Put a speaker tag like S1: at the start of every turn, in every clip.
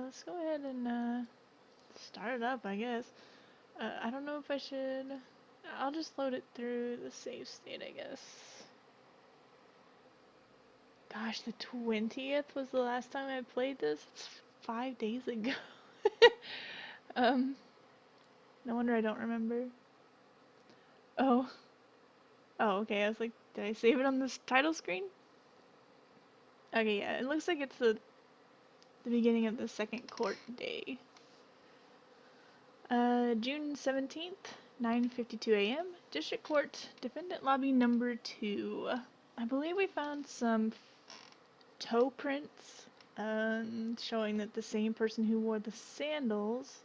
S1: let's go ahead and start it up, I guess. I don't know if I should. I'll just load it through the save state, I guess. Gosh, the 20th was the last time I played this. It's 5 days ago. No wonder I don't remember. Oh. Oh, okay. I was like, did I save it on this title screen? Okay, yeah. It looks like it's the beginning of the second court day. June 17th, 9:52 a.m. District Court, Defendant Lobby number 2. I believe we found some toe prints, showing that the same person who wore the sandals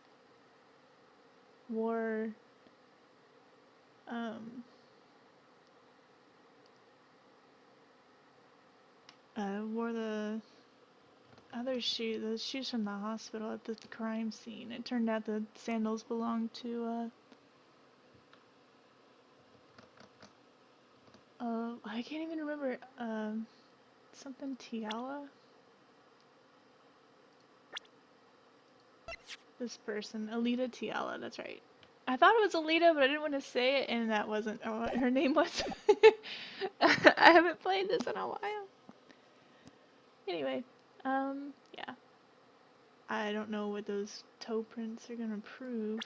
S1: wore, wore the other shoe, the shoes from the hospital at the crime scene. It turned out the sandals belonged to, I can't even remember, something Tiala? This person, Alita Tiala, that's right. I thought it was Alita, but I didn't want to say it, and that wasn't what her name was. I haven't played this in a while. Anyway, yeah. I don't know what those toe prints are gonna prove.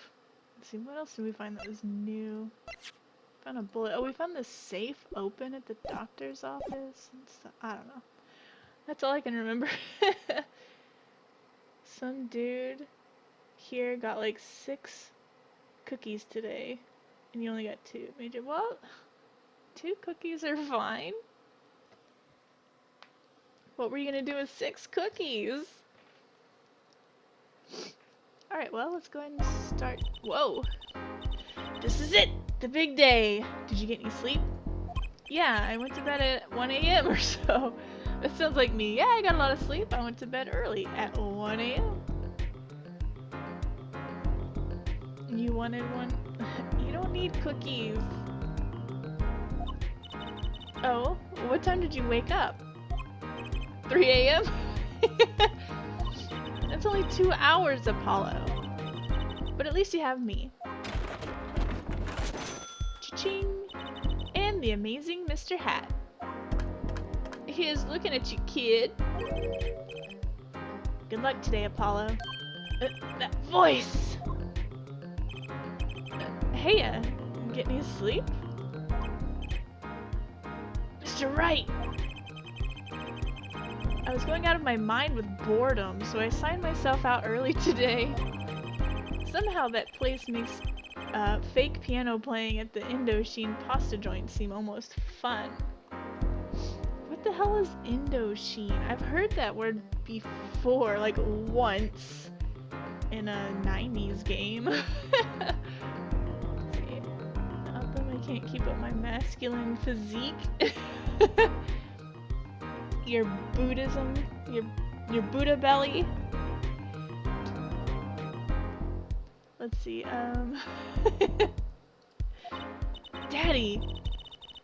S1: Let's see, what else did we find that was new? Found a bullet. Oh, we found the safe open at the doctor's office and stuff. I don't know. That's all I can remember. Some dude here got like 6 cookies today, and you only got 2. Major, well, 2 cookies are fine. What were you gonna do with 6 cookies? Alright, well, let's go ahead and start. Whoa! This is it! The big day! Did you get any sleep? Yeah, I went to bed at 1 a.m. or so. That sounds like me. Yeah, I got a lot of sleep. I went to bed early at 1 a.m. You wanted one? You don't need cookies. Oh, what time did you wake up? 3 a.m.? That's only 2 hours, Apollo. But at least you have me. Cha-ching! And the amazing Mr. Hat. He is looking at you, kid. Good luck today, Apollo. That voice! Hey, get any sleep? Mr. Wright! I was going out of my mind with boredom, so I signed myself out early today. Somehow that place makes fake piano playing at the Indochine pasta joint seem almost fun. What the hell is Indochine? I've heard that word before, like once, in a 90s game. Let's see. I can't keep up my masculine physique. Your Buddhism, your Buddha belly. Let's see, Daddy,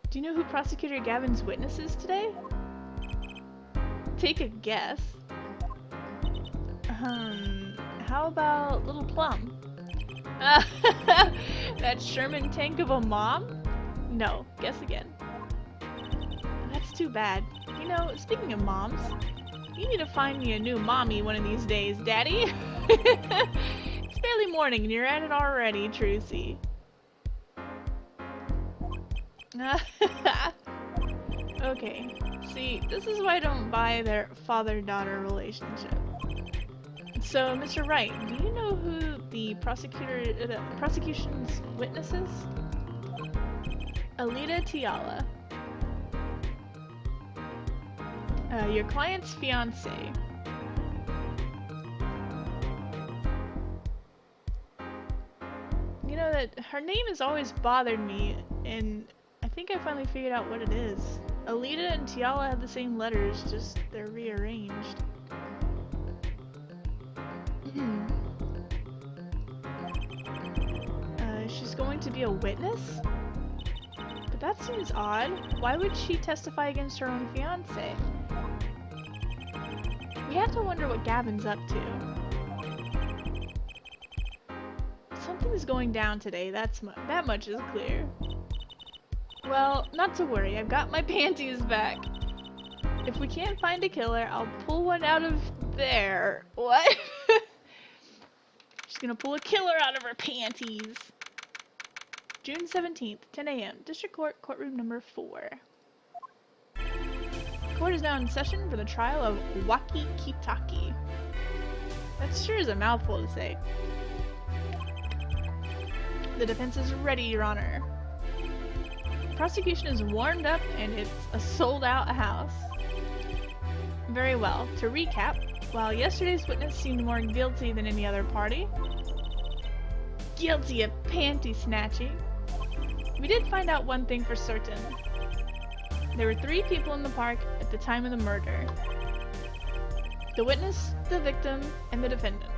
S1: do you know who Prosecutor Gavin's witness is today? Take a guess. How about Little Plum? That Sherman tank of a mom? No, guess again. That's too bad. You know, speaking of moms, you need to find me a new mommy one of these days, Daddy. It's barely morning and you're at it already, Trucy. Okay, see, this is why I don't buy their father-daughter relationship. So, Mr. Wright, do you know who the prosecution's witness is? Alita Tiala. Your client's fiance. You know that her name has always bothered me, and I think I finally figured out what it is. Alita and Tiala have the same letters, just they're rearranged. She's going to be a witness? But that seems odd. Why would she testify against her own fiance? We have to wonder what Gavin's up to. Something's going down today, that much is clear. Well, not to worry, I've got my panties back. If we can't find a killer, I'll pull one out of there. What? She's gonna pull a killer out of her panties. June 17th, 10 a.m. District Court, courtroom number 4. Court is now in session for the trial of Waki Kitaki. That sure is a mouthful to say. The defense is ready, Your Honor. The prosecution is warmed up and it's a sold-out house. Very well. To recap, while yesterday's witness seemed more guilty than any other party, guilty of panty snatching, we did find out one thing for certain. There were 3 people in the park at the time of the murder. The witness, the victim, and the defendant.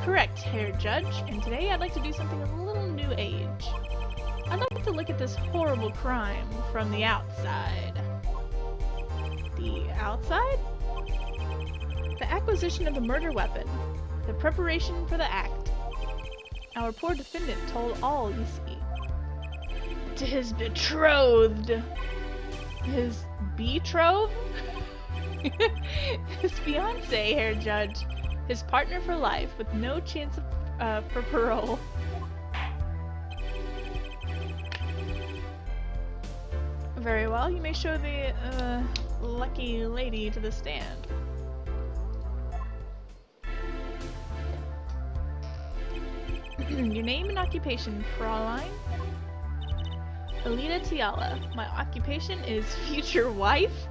S1: Correct, Herr Judge, and today I'd like to do something a little new age. I'd like to look at this horrible crime from the outside. The outside? The acquisition of the murder weapon. The preparation for the act. Our poor defendant told all, you see. To his betrothed. His betrothed? His fiancé, Herr Judge. His partner for life, with no chance of, for parole. Very well, you may show the, lucky lady to the stand. Your name and occupation, Fraulein? Alita Tiala. My occupation is future wife?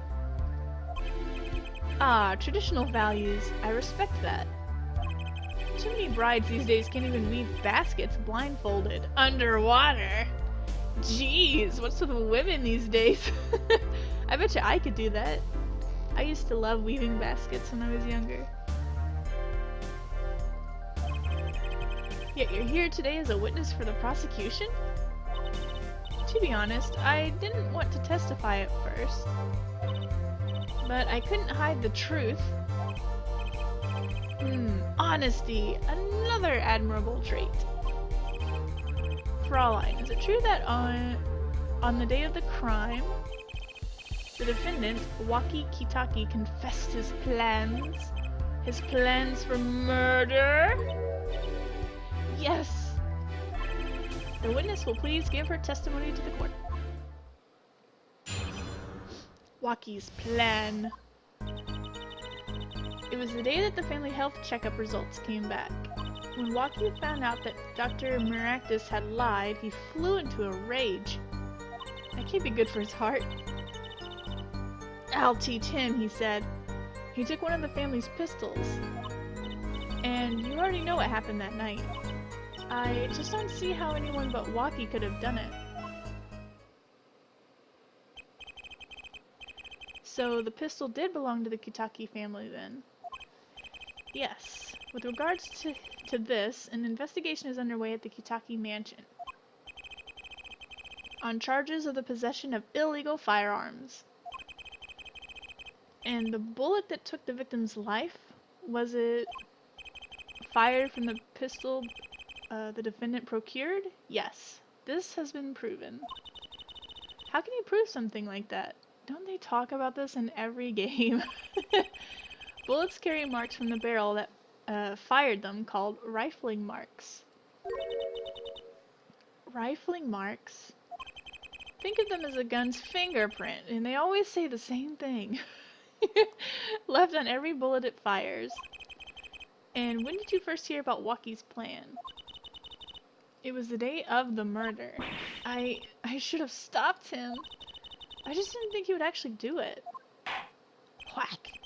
S1: Ah, traditional values. I respect that. Too many brides these days can't even weave baskets blindfolded. Underwater? Jeez, what's with women these days? I bet you I could do that. I used to love weaving baskets when I was younger. Yet you're here today as a witness for the prosecution? To be honest, I didn't want to testify at first. But I couldn't hide the truth. Honesty, another admirable trait. Fraulein, is it true that on the day of the crime, the defendant, Waki Kitaki, confessed his plans? His plans for murder? Yes. The witness will please give her testimony to the court. Waki's plan. It was the day that the family health checkup results came back. When Waki found out that Dr. Maractus had lied, he flew into a rage. That can't be good for his heart. I'll teach him, he said. He took one of the family's pistols. And you already know what happened that night. I just don't see how anyone but Waki could have done it. So the pistol did belong to the Kitaki family then? Yes. With regards to this, an investigation is underway at the Kitaki mansion on charges of the possession of illegal firearms. And the bullet that took the victim's life, was it fired from the pistol the defendant procured? Yes. This has been proven. How can you prove something like that? Don't they talk about this in every game? Bullets carry marks from the barrel that fired them, called rifling marks. Rifling marks? Think of them as a gun's fingerprint, and they always say the same thing. Left on every bullet it fires. And when did you first hear about Waki's plan? It was the day of the murder. I should have stopped him. I just didn't think he would actually do it. Whack.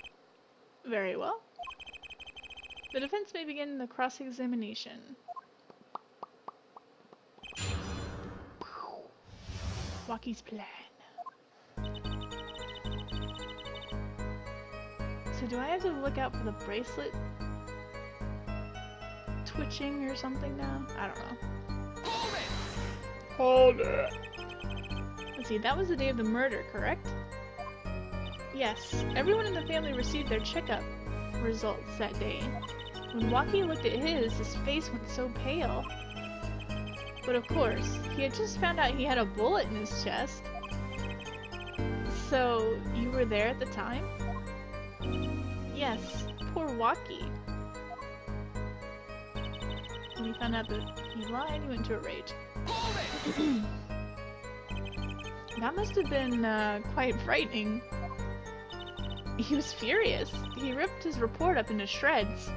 S1: Very well. The defense may begin the cross-examination. Waki's plan. So do I have to look out for the bracelet twitching or something now? I don't know. Hold it! Let's see, that was the day of the murder, correct? Yes, everyone in the family received their checkup results that day. When Waki looked at his face went so pale. But of course, he had just found out he had a bullet in his chest. So, you were there at the time? Yes, poor Waki. When he found out that he lied, he went into a rage. That must have been quite frightening. He was furious. He ripped his report up into shreds.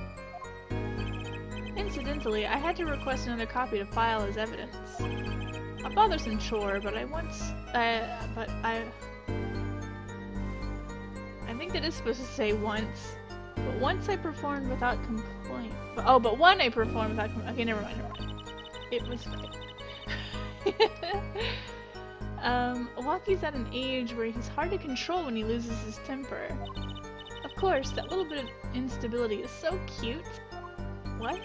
S1: Incidentally, I had to request another copy to file as evidence. A bothersome chore, but I think that is supposed to say once. But once I performed without complaint. But one I performed without complaint. Okay, never mind. It was fine. Waki's at an age where he's hard to control when he loses his temper. Of course, that little bit of instability is so cute. What?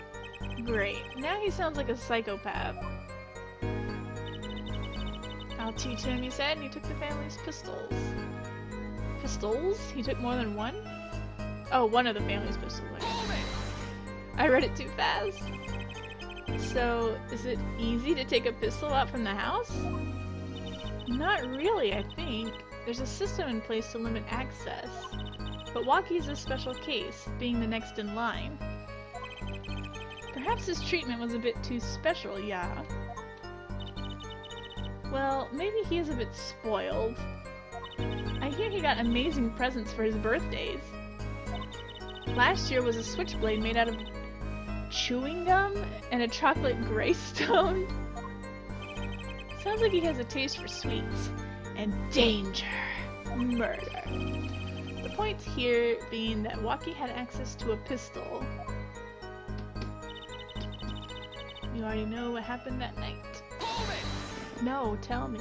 S1: Great. Now he sounds like a psychopath. I'll teach him, he said, and he took the family's pistols. Pistols? He took more than one? Oh, one of the family's pistols. I read it too fast. So, is it easy to take a pistol out from the house? Not really, I think. There's a system in place to limit access. But Waki's a special case, being the next in line. Perhaps his treatment was a bit too special, yeah. Well, maybe he is a bit spoiled. I hear he got amazing presents for his birthdays. Last year was a switchblade made out of chewing gum and a chocolate greystone. Sounds like he has a taste for sweets. And danger. Murder. The point here being that Waki had access to a pistol. You already know what happened that night. No, tell me.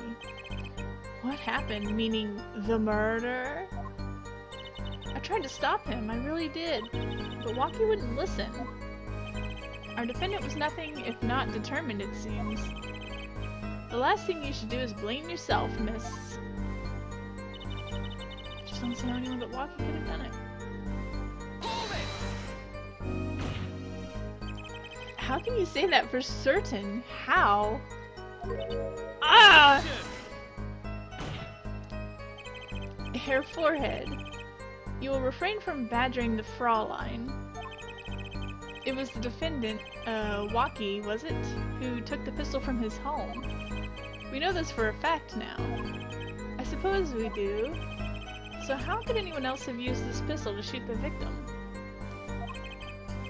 S1: What happened? Meaning the murder? I tried to stop him, I really did. But Waki wouldn't listen. Our defendant was nothing if not determined, it seems. The last thing you should do is blame yourself, miss. Just don't see how anyone but Waki could have done it. How can you say that for certain? How? Ah! Hair forehead. You will refrain from badgering the Fraulein. It was the defendant, Waki, was it? Who took the pistol from his home. We know this for a fact now. I suppose we do. So how could anyone else have used this pistol to shoot the victim?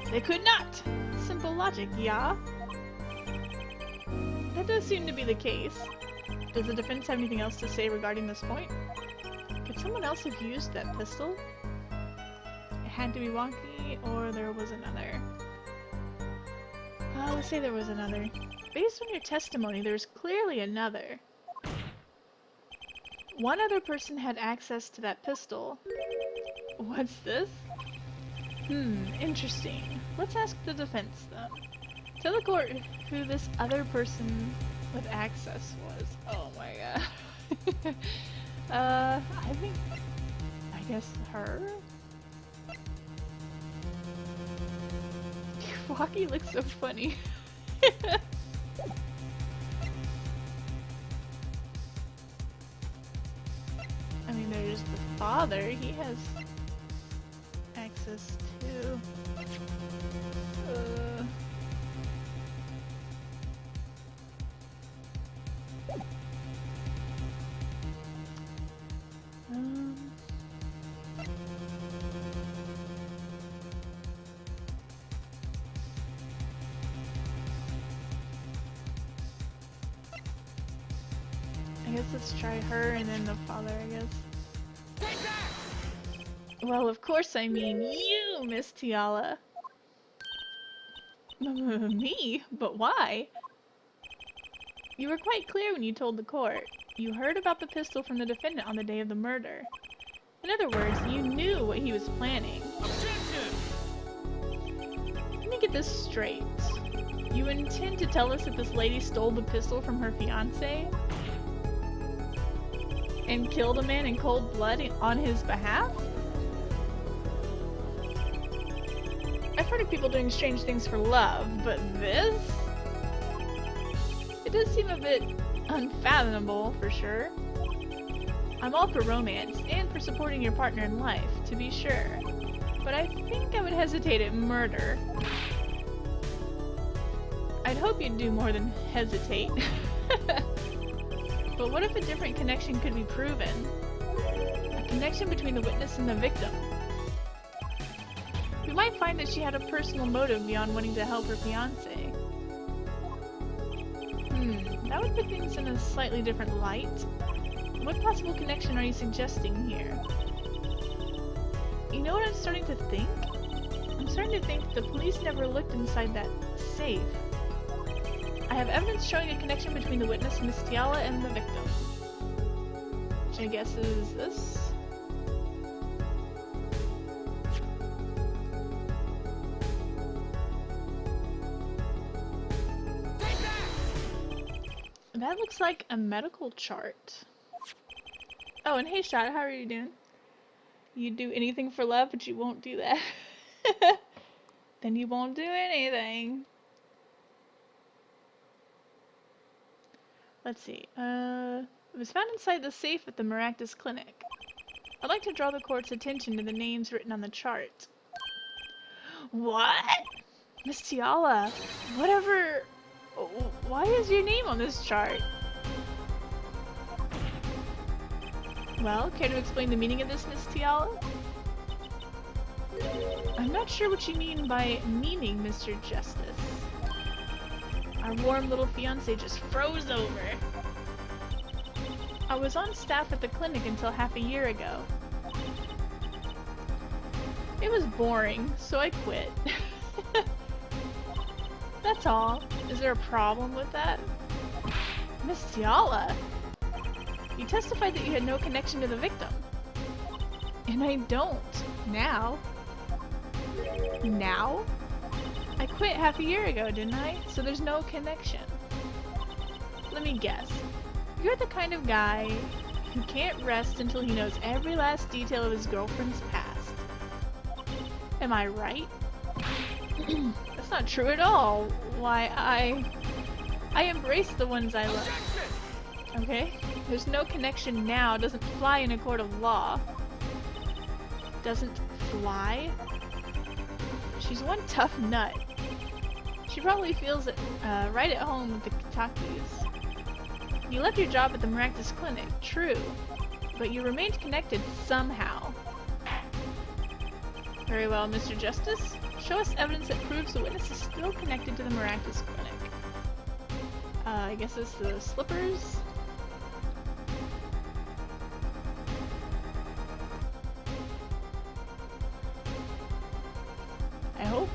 S1: They could not! Simple logic, yeah? That does seem to be the case. Does the defense have anything else to say regarding this point? Could someone else have used that pistol? It had to be Waki, or there was another. Let's say there was another. Based on your testimony, there's clearly another. One other person had access to that pistol. What's this? Interesting. Let's ask the defense, then. Tell the court who this other person with access was. Oh my god. I guess her? Waki looks so funny. I mean, there's the father. He has access to... I guess let's try her and then the father, I guess. Well, of course I mean you, Miss Tiala. Me? But why? You were quite clear when you told the court. You heard about the pistol from the defendant on the day of the murder. In other words, you knew what he was planning. Let me get this straight. You intend to tell us that this lady stole the pistol from her fiancé? And killed a man in cold blood on his behalf? I heard of people doing strange things for love, but this? It does seem a bit unfathomable, for sure. I'm all for romance, and for supporting your partner in life, to be sure. But I think I would hesitate at murder. I'd hope you'd do more than hesitate. But what if a different connection could be proven? A connection between the witness and the victim. We might find that she had a personal motive beyond wanting to help her fiancé. That would put things in a slightly different light. What possible connection are you suggesting here? You know what I'm starting to think? I'm starting to think the police never looked inside that safe. I have evidence showing a connection between the witness, Miss Tiala, and the victim. Which I guess is this? That looks like a medical chart. Oh, and hey Shada, how are you doing? You'd do anything for love, but you won't do that. Then you won't do anything. Let's see. It was found inside the safe at the Maractus Clinic. I'd like to draw the court's attention to the names written on the chart. What? Miss Tiala, whatever... Why is your name on this chart? Well, care to explain the meaning of this, Miss Tiala? I'm not sure what you mean by meaning, Mr. Justice. Our warm little fiancé just froze over. I was on staff at the clinic until half a year ago. It was boring, so I quit. That's all. Is there a problem with that? Miss Tiala! You testified that you had no connection to the victim. And I don't. Now. Now? I quit half a year ago, didn't I? So there's no connection. Let me guess. You're the kind of guy who can't rest until he knows every last detail of his girlfriend's past. Am I right? That's not true at all. Why, I embrace the ones I love. Okay? There's no connection now. Doesn't fly in a court of law. Doesn't fly? She's one tough nut. She probably feels it right at home with the Kitakis. You left your job at the Maractus Clinic, true, but you remained connected somehow. Very well, Mr. Justice. Show us evidence that proves the witness is still connected to the Maractus Clinic. I guess it's the slippers. I hope.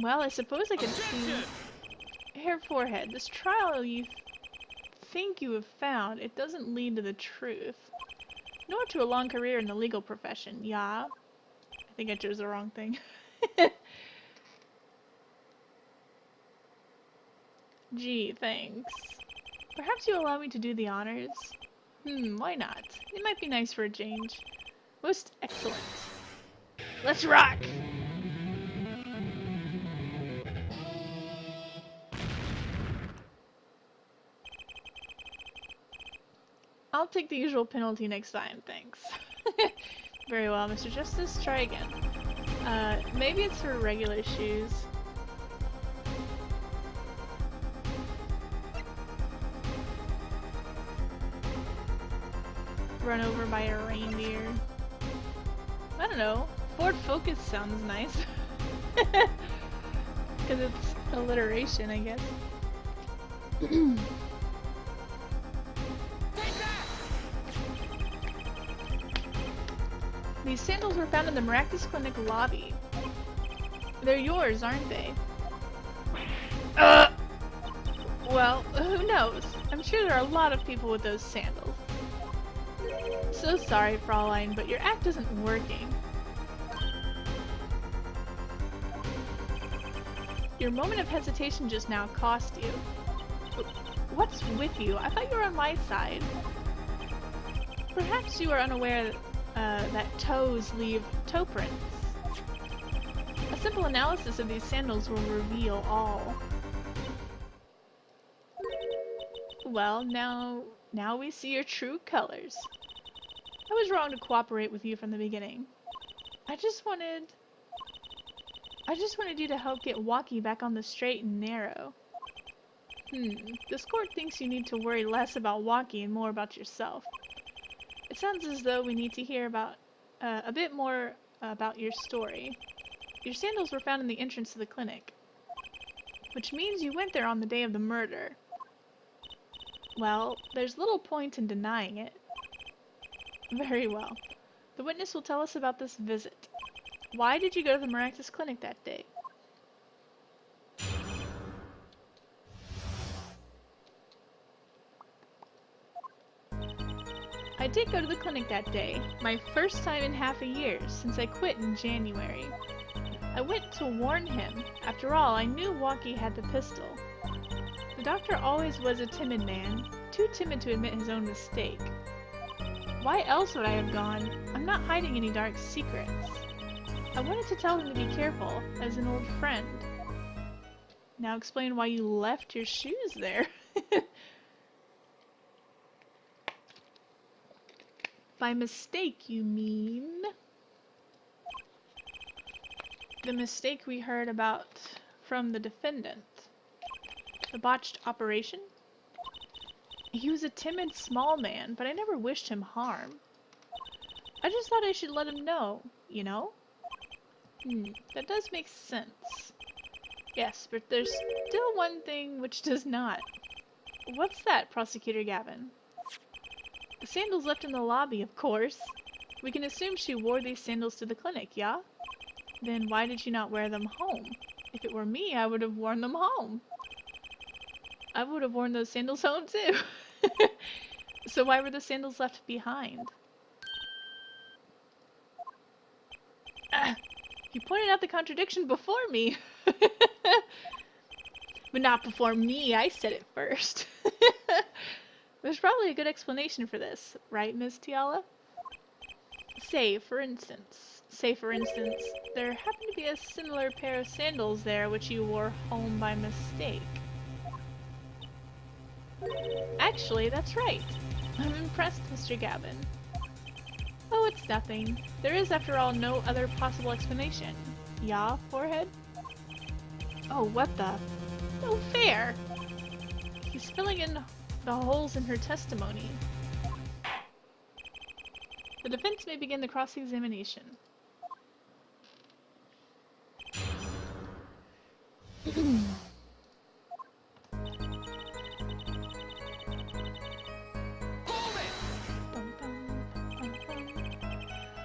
S1: Well, I suppose I can see... Hair forehead. This trial you think you have found, it doesn't lead to the truth. Nor to a long career in the legal profession, yeah? I think I chose the wrong thing. Gee, thanks. Perhaps you allow me to do the honors? Why not? It might be nice for a change. Most excellent. Let's rock! I'll take the usual penalty next time, thanks. Very well, Mr. Justice, try again. Maybe it's for regular shoes. Run over by a reindeer. I don't know. Ford Focus sounds nice. Because it's alliteration, I guess. These sandals were found in the Maractus Clinic lobby. They're yours, aren't they? Well, who knows? I'm sure there are a lot of people with those sandals. So sorry, Fraulein, but your act isn't working. Your moment of hesitation just now cost you. What's with you? I thought you were on my side. Perhaps you are unaware that toes leave toe prints. A simple analysis of these sandals will reveal all. Well, now we see your true colors. I was wrong to cooperate with you from the beginning. I just wanted you to help get Waki back on the straight and narrow. This court thinks you need to worry less about Waki and more about yourself. It sounds as though we need to hear about a bit more about your story. Your sandals were found in the entrance to the clinic, which means you went there on the day of the murder. Well, there's little point in denying it. Very well. The witness will tell us about this visit. Why did you go to the Maractus clinic that day? I did go to the clinic that day, my first time in half a year, since I quit in January. I went to warn him. After all, I knew Waki had the pistol. The doctor always was a timid man, too timid to admit his own mistake. Why else would I have gone? I'm not hiding any dark secrets. I wanted to tell him to be careful, as an old friend. Now explain why you left your shoes there. By mistake, you mean? The mistake we heard about from the defendant. The botched operation? He was a timid, small man, but I never wished him harm. I just thought I should let him know, you know? That does make sense. Yes, but there's still one thing which does not. What's that, Prosecutor Gavin? The sandals left in the lobby, of course. We can assume she wore these sandals to the clinic, yeah? Then why did she not wear them home? If it were me, I would have worn them home. I would have worn those sandals home too. So why were the sandals left behind? You pointed out the contradiction before me. But not before me, I said it first. There's probably a good explanation for this, right, Ms. Tiala? Say, for instance, there happened to be a similar pair of sandals there which you wore home by mistake. Actually, that's right. I'm impressed, Mr. Gavin. Oh, it's nothing. There is, after all, no other possible explanation. Yeah, forehead? Oh, what the? No fair! He's filling in the holes in her testimony. The defense may begin the cross-examination.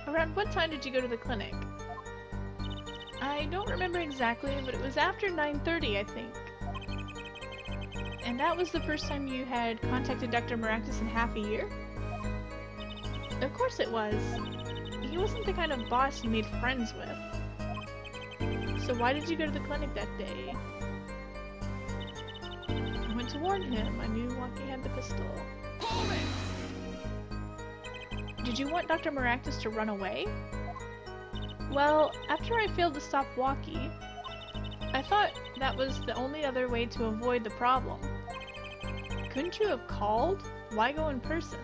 S1: Around what time did you go to the clinic? I don't remember exactly, but it was after 9:30, I think. And that was the first time you had contacted Dr. Maractus in half a year? Of course it was. He wasn't the kind of boss you made friends with. So why did you go to the clinic that day? I went to warn him. I knew Waki had the pistol. Did you want Dr. Maractus to run away? Well, after I failed to stop Waki, I thought that was the only other way to avoid the problem. Couldn't you have called? Why go in person?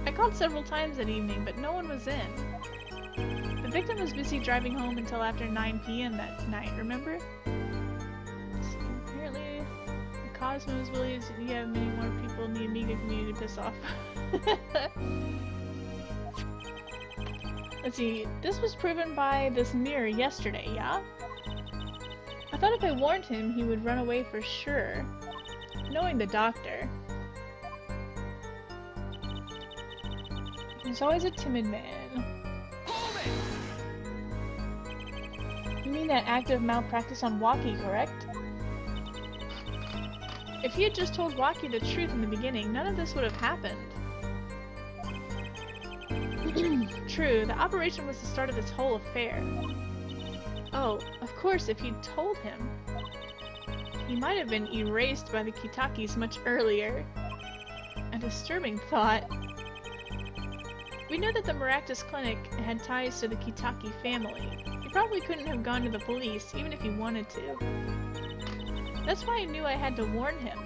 S1: I called several times that evening, but no one was in. The victim was busy driving home until after 9 p.m. that night, remember? So apparently, the Cosmos believes that you have many more people in the Amiga community to piss off. Let's see, this was proven by this mirror yesterday, yeah? I thought if I warned him, he would run away for sure. Knowing the doctor. He's always a timid man. You mean that act of malpractice on Waki, correct? If he had just told Waki the truth in the beginning, none of this would have happened. True, the operation was the start of this whole affair. Oh, of course, if he'd told him. He might have been erased by the Kitakis much earlier. A disturbing thought. We know that the Maractus Clinic had ties to the Kitaki family. He probably couldn't have gone to the police, even if he wanted to. That's why I knew I had to warn him.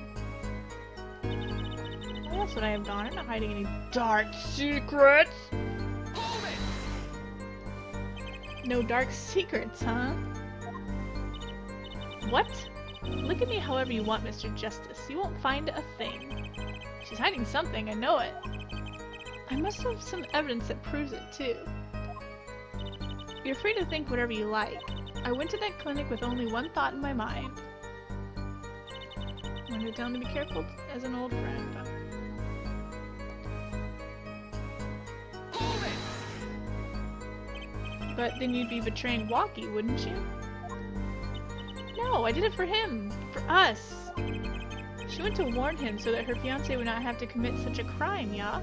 S1: Why else would I have gone? I'm not hiding any dark secrets! No dark secrets, huh? What? Look at me however you want, Mr. Justice. You won't find a thing. She's hiding something, I know it. I must have some evidence that proves it, too. You're free to think whatever you like. I went to that clinic with only one thought in my mind. I wanted to tell him to be careful as an old friend. But then you'd be betraying Walkie, wouldn't you? No, I did it for him. For us. She went to warn him so that her fiancé would not have to commit such a crime, yeah?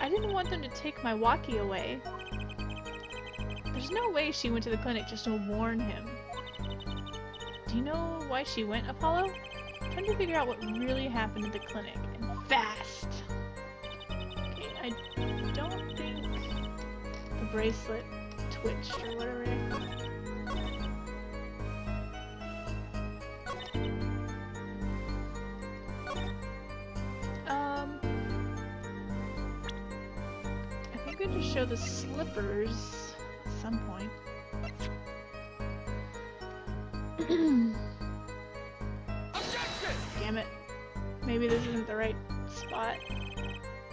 S1: I didn't want them to take my Walkie away. There's no way she went to the clinic just to warn him. Do you know why she went, Apollo? I'm trying to figure out what really happened at the clinic. And fast! Okay, I don't think the bracelet twitched or whatever. I think we just show the slippers at some point. Damn it. Maybe this isn't the right spot.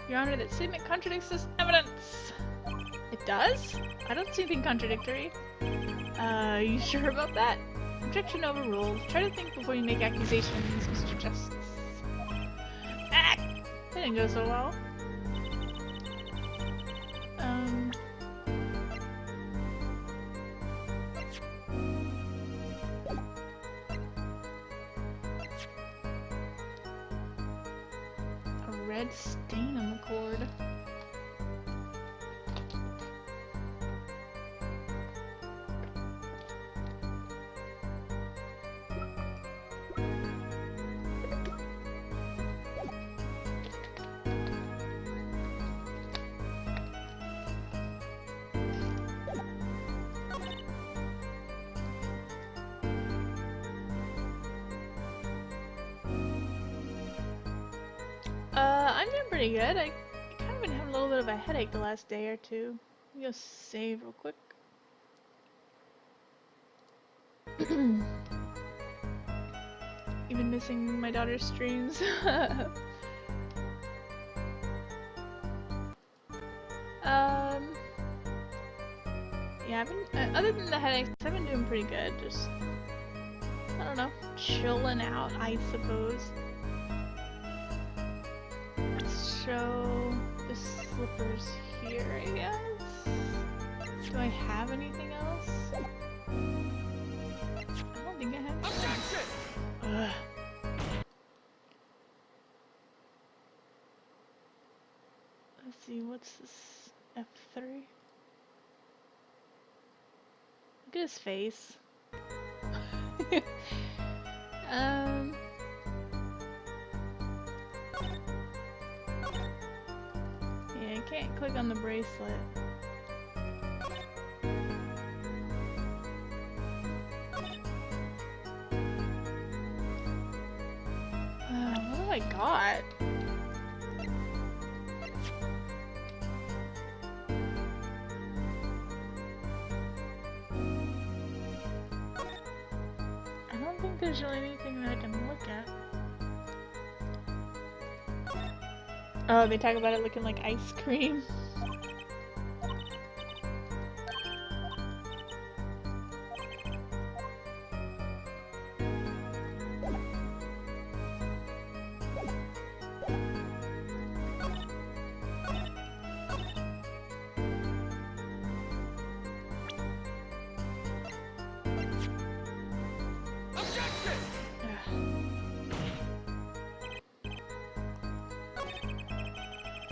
S1: Your Honor, that statement contradicts this evidence! It does? I don't see anything contradictory. You sure about that? Objection overruled. Try to think before you make accusations, Mr. Justice. Ah! That didn't go so well. A red stain on the cord. I'm doing pretty good. I kind of been having a little bit of a headache the last day or two. Let me go save real quick. Even missing my daughter's streams. Yeah, I've been, other than the headaches, I've been doing pretty good. Just, I don't know, chilling out, I suppose. Let's show the slippers here, I guess. Do I have anything else? I don't think I have anything else. Ugh. Let's see, what's this? F3? Look at his face. Yeah, I can't click on the bracelet. What do I got? I don't think there's really anything that I can look at. Oh, they talk about it looking like ice cream.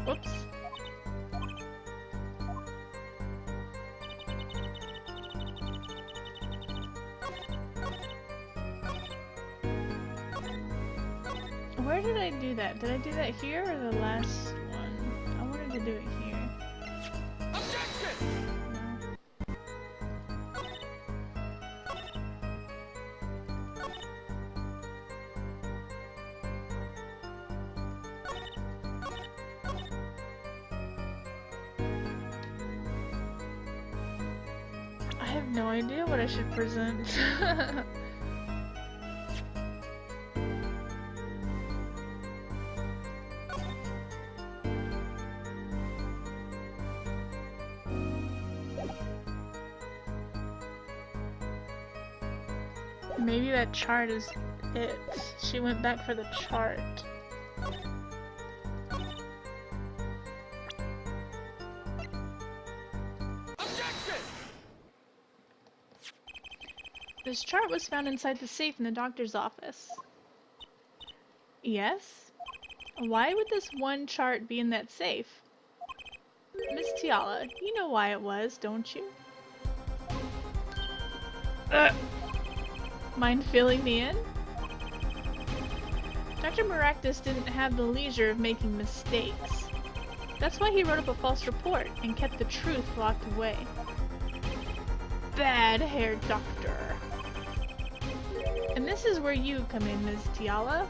S1: Whoops. Where did I do that? Did I do that here or the last one? I wanted to do it here.
S2: Objection!
S1: No. I have no idea what I should present. Maybe that chart is it. She went back for the chart.
S2: Objection!
S1: This chart was found inside the safe in the doctor's office. Yes? Why would this one chart be in that safe? Miss Tiala, you know why it was, don't you? Mind filling me in? Dr. Maractus didn't have the leisure of making mistakes. That's why he wrote up a false report and kept the truth locked away. Bad hair doctor. And this is where you come in, Ms. Tiala.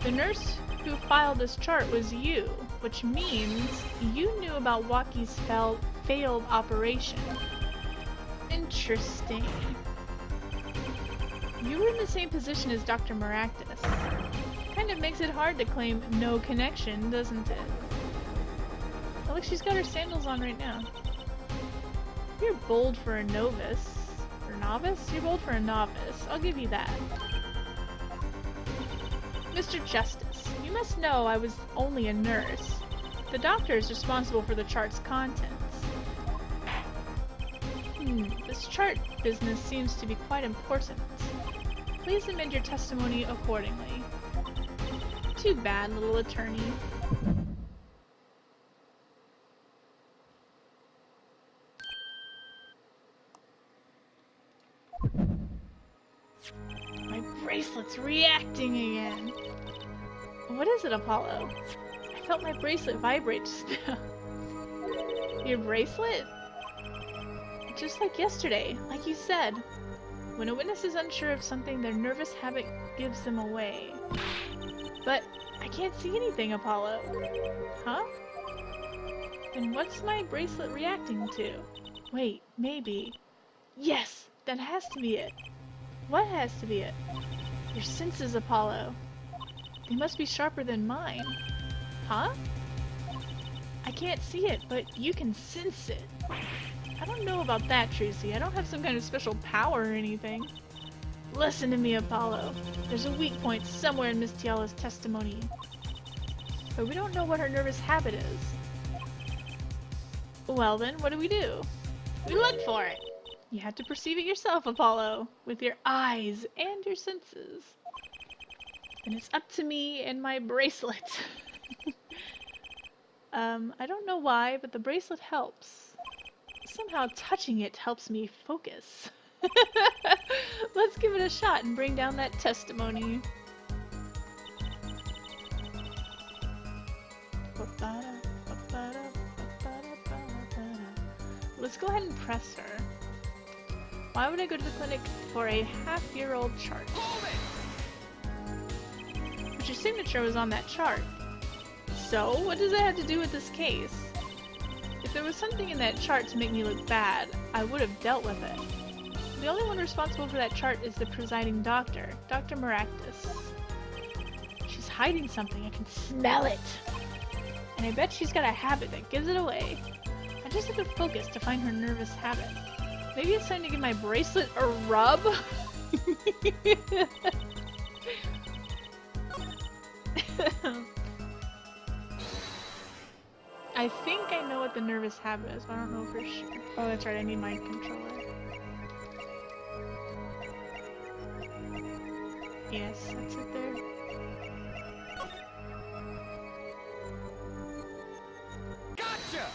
S1: The nurse who filed this chart was you, which means you knew about Waki's failed operation. Interesting. You were in the same position as Dr. Maractus. Kind of makes it hard to claim no connection, doesn't it? Oh, look, she's got her sandals on right now. You're bold for a novice. Or novice? You're bold for a novice. I'll give you that. Mr. Justice, you must know I was only a nurse. The doctor is responsible for the chart's contents. This chart business seems to be quite important. Please amend your testimony accordingly. Too bad, little attorney. My bracelet's reacting again. What is it, Apollo? I felt my bracelet vibrate just now. Your bracelet? Just like yesterday, like you said. When a witness is unsure of something, their nervous habit gives them away. But I can't see anything, Apollo. Huh? Then what's my bracelet reacting to? Wait, maybe. Yes, that has to be it. What has to be it? Your senses, Apollo. They must be sharper than mine. Huh? I can't see it, but you can sense it. I don't know about that, Trucy. I don't have some kind of special power or anything. Listen to me, Apollo. There's a weak point somewhere in Miss Tiala's testimony. But we don't know what her nervous habit is. Well then, what do? We look for it! You have to perceive it yourself, Apollo, with your eyes and your senses. And it's up to me and my bracelet. I don't know why, but the bracelet helps. Somehow touching it helps me focus. Let's give it a shot and bring down that testimony. Let's go ahead and press her. Why would I go to the clinic for a half-year-old chart? But your signature was on that chart. So, what does that have to do with this case? If there was something in that chart to make me look bad, I would have dealt with it. The only one responsible for that chart is the presiding doctor, Dr. Maractus. She's hiding something, I can smell it! And I bet she's got a habit that gives it away. I just have to focus to find her nervous habit. Maybe it's time to give my bracelet a rub? I think I know what the nervous habit is, but I don't know for sure. Oh, that's right, I need my controller. Yes, that's it there.
S2: Gotcha!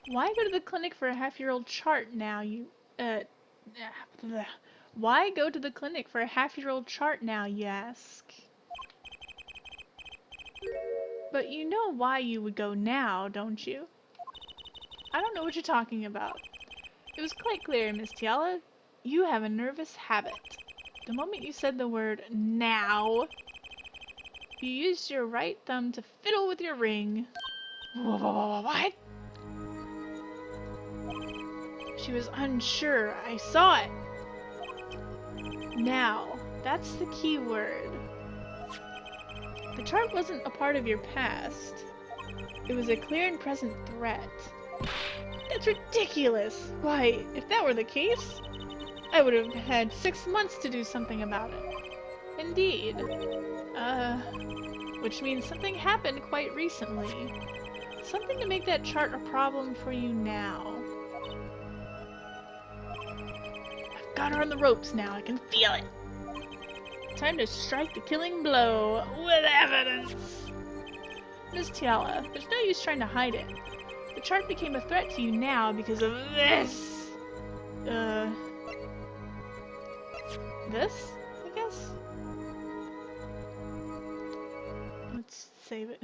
S1: Why go to the clinic for a half-year-old chart now? You Uh, bleh. Why go to the clinic for a half-year-old chart now, you ask? But you know why you would go now, don't you? I don't know what you're talking about. It was quite clear, Miss Tiala. You have a nervous habit. The moment you said the word now, you used your right thumb to fiddle with your ring. What? She was unsure. I saw it. Now, that's the key word. The chart wasn't a part of your past. It was a clear and present threat. That's ridiculous! Why, if that were the case, I would have had 6 months to do something about it. Indeed. Which means something happened quite recently. Something to make that chart a problem for you now. I've got her on the ropes now, I can feel it! Time to strike the killing blow with evidence! Miss Tiala, there's no use trying to hide it. The chart became a threat to you now because of this! This, I guess? Let's save it.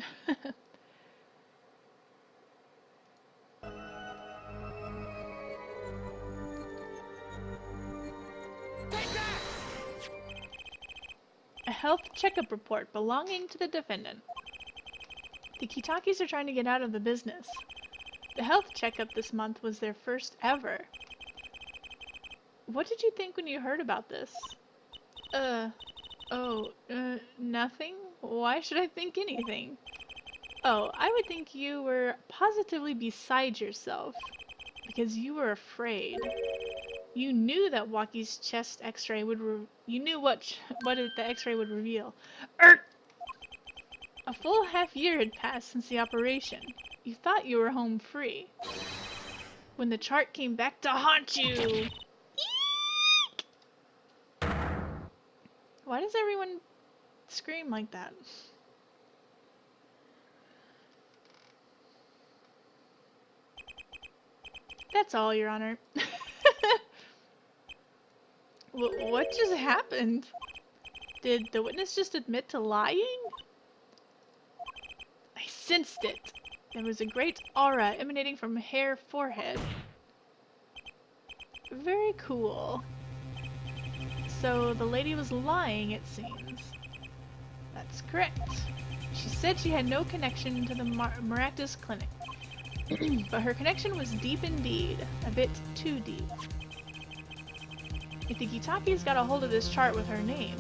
S2: Take that!
S1: A health checkup report belonging to the defendant. The Kitakis are trying to get out of the business. The health checkup this month was their first ever. What did you think when you heard about this? Nothing? Why should I think anything? Oh, I would think you were positively beside yourself. Because you were afraid. You knew that Waki's chest x-ray would you knew what the x-ray would reveal. A full half year had passed since the operation. You thought you were home free. When the chart came back to haunt you! Eek! Why does everyone scream like that? That's all, Your Honor. What just happened? Did the witness just admit to lying? I sensed it. There was a great aura emanating from her forehead. Very cool. So the lady was lying, it seems. That's correct. She said she had no connection to the Maractus clinic. But her connection was deep indeed. A bit too deep. If the Kitakis got a hold of this chart with her name,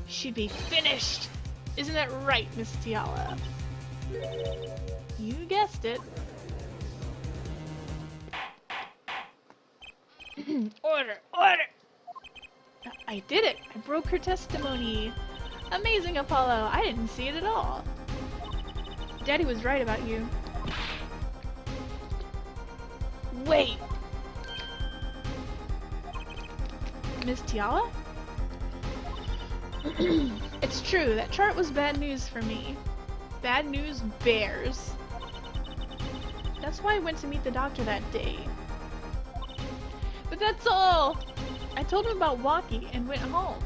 S1: she'd be finished! Isn't that right, Miss Tiala? You guessed it. Order! Order! I did it! I broke her testimony! Amazing, Apollo! I didn't see it at all! Daddy was right about you. Wait! Miss Tiala? It's true, that chart was bad news for me. Bad news bears. That's why I went to meet the doctor that day. But that's all! I told him about Waki and went home.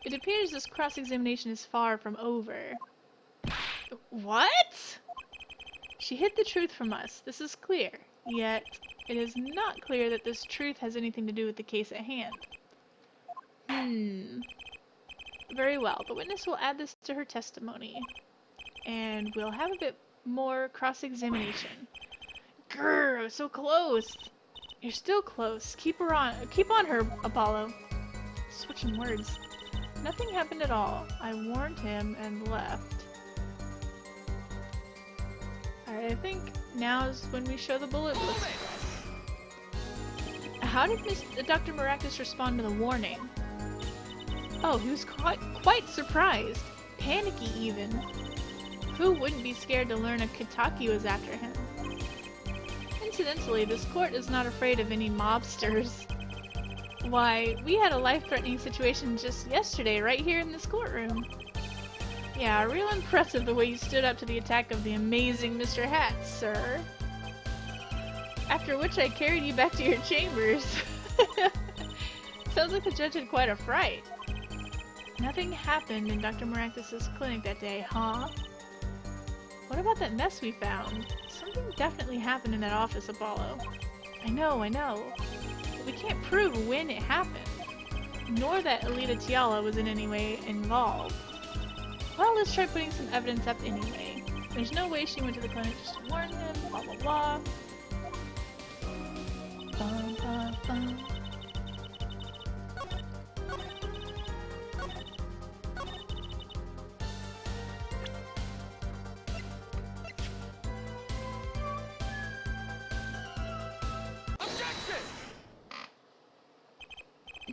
S1: It appears this cross-examination is far from over. What? She hid the truth from us, this is clear. Yet, it is not clear that this truth has anything to do with the case at hand. Very well, the witness will add this to her testimony. And we'll have a bit more cross-examination. Grrr, I was so close! You're still close. Keep on her, Apollo. Switching words. Nothing happened at all. I warned him and left. Alright, I think now's when we show the bullet blister. How did Dr. Maractus respond to the warning? Oh, he was quite surprised. Panicky, even. Who wouldn't be scared to learn a Kitaki was after him? Incidentally, this court is not afraid of any mobsters. Why, we had a life-threatening situation just yesterday right here in this courtroom. Yeah, real impressive the way you stood up to the attack of the amazing Mr. Hat, sir. After which I carried you back to your chambers. Sounds like the judge had quite a fright. Nothing happened in Dr. Maractus's clinic that day, huh? What about that mess we found? Something definitely happened in that office, Apollo. I know. But we can't prove when it happened. Nor that Alita Tiala was in any way involved. Well, let's try putting some evidence up anyway. There's no way she went to the clinic just to warn him, blah blah blah. Bum, bum, bum.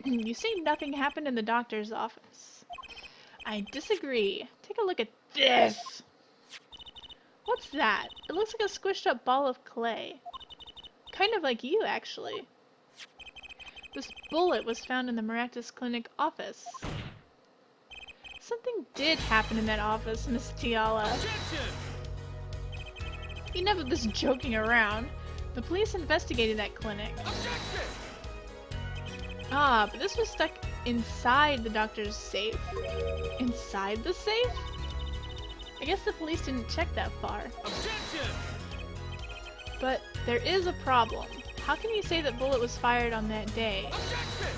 S1: You say nothing happened in the doctor's office. I disagree. Take a look at this! What's that? It looks like a squished up ball of clay. Kind of like you, actually. This bullet was found in the Maractus Clinic office. Something did happen in that office, Miss Tiala. Enough of this joking around. The police investigated that clinic. Ah, but this was stuck inside the doctor's safe. Inside the safe? I guess the police didn't check that far.
S2: Objection!
S1: But there is a problem. How can you say that bullet was fired on that day?
S2: Objection!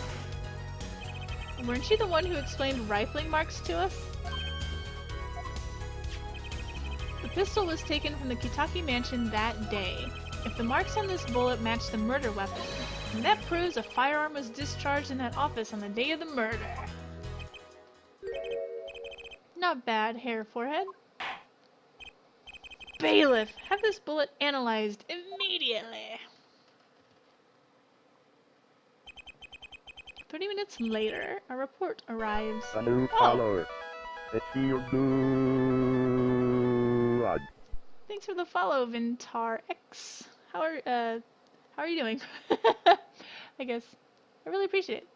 S1: Weren't you the one who explained rifling marks to us? The pistol was taken from the Kitaki mansion that day. If the marks on this bullet match the murder weapon, then that proves a firearm was discharged in that office on the day of the murder. Not bad, hair forehead. Bailiff, have this bullet analyzed immediately. 30 minutes later, a report arrives.
S3: A new follower. It's you good.
S1: Thanks for the follow, Vintar X. How are you doing? I guess. I really appreciate it.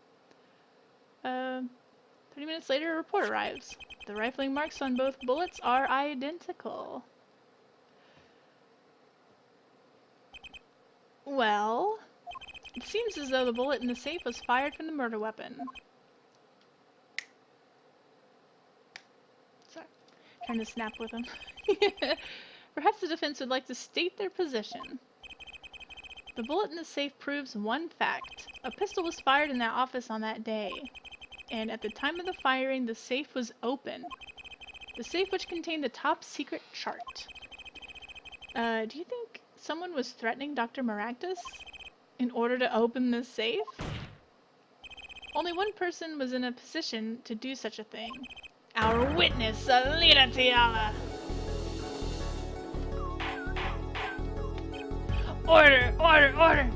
S1: 30 minutes later, a report arrives. The rifling marks on both bullets are identical. Well, it seems as though the bullet in the safe was fired from the murder weapon. Sorry, trying to snap with him. Perhaps the defense would like to state their position. The bullet in the safe proves one fact. A pistol was fired in that office on that day. And at the time of the firing, the safe was open. The safe which contained the top secret chart. Do you think someone was threatening Dr. Maractus in order to open this safe? Only one person was in a position to do such a thing. Our witness, Alita Tiala. Order! Order! Order!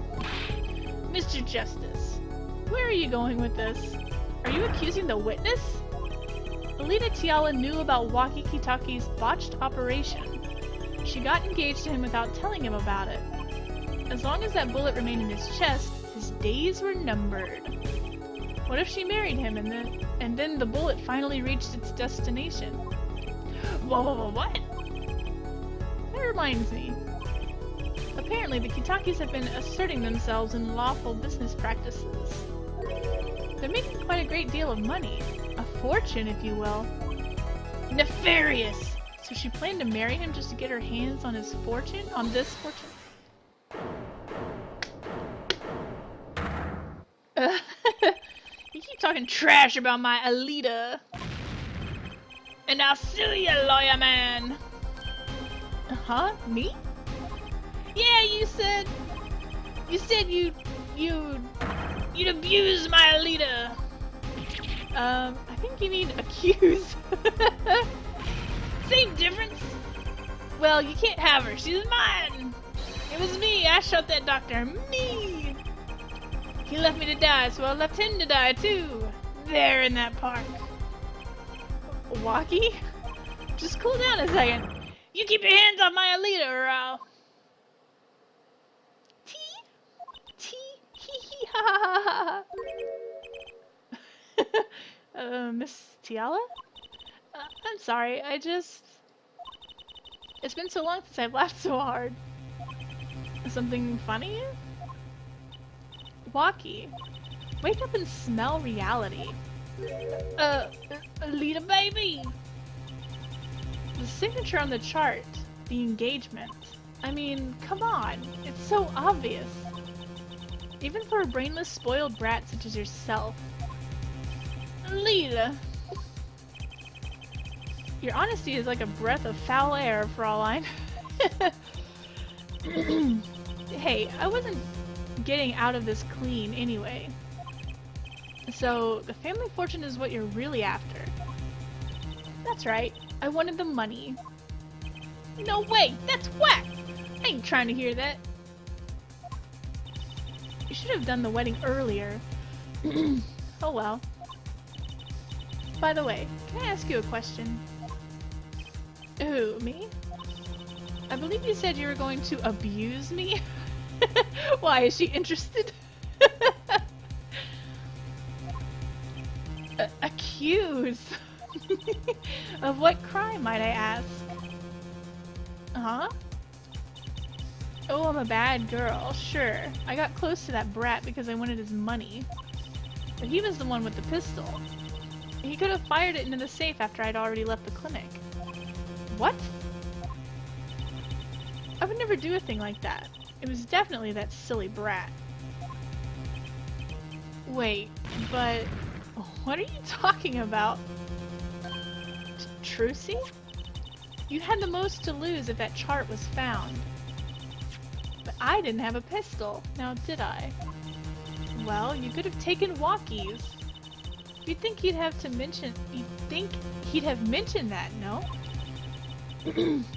S1: Mr. Justice, where are you going with this? Are you accusing the witness? Alita Tiala knew about Waki Kitaki's botched operation. She got engaged to him without telling him about it. As long as that bullet remained in his chest, his days were numbered. What if she married him and then the bullet finally reached its destination? Whoa, what? That reminds me. Apparently, the Kitakis have been asserting themselves in lawful business practices. They're making quite a great deal of money. A fortune, if you will. Nefarious! So she planned to marry him just to get her hands on his fortune? On this fortune? You keep talking trash about my Alita. And I'll sue you, lawyer man! Huh? Me? Yeah, you said you'd abuse my Alita. I think you mean accuse. Same difference. Well, you can't have her. She's mine. It was me. I shot that doctor. Me. He left me to die, so I left him to die too. There in that park. Waki? Just cool down a second. You keep your hands off my Alita, or I'll... Miss Tiala? I'm sorry, it's been so long since I've laughed so hard. Something funny? Walkie, wake up and smell reality. Alita baby! The signature on the chart, the engagement. I mean, come on, it's so obvious. Even for a brainless, spoiled brat such as yourself. Alita! Your honesty is like a breath of foul air for all I know. Hey, I wasn't getting out of this clean anyway. So, the family fortune is what you're really after. That's right, I wanted the money. No way, that's whack! I ain't trying to hear that. You should have done the wedding earlier. Oh well. By the way, can I ask you a question? Who, me? I believe you said you were going to abuse me? Why, is she interested? Accuse? Of what crime, might I ask? Huh? Oh, I'm a bad girl, sure. I got close to that brat because I wanted his money. But he was the one with the pistol. He could have fired it into the safe after I'd already left the clinic. What? I would never do a thing like that. It was definitely that silly brat. Wait, but what are you talking about? Trucy? You had the most to lose if that chart was found. But I didn't have a pistol, now did I? Well, you could have taken walkies. You'd think he'd have mentioned that, no?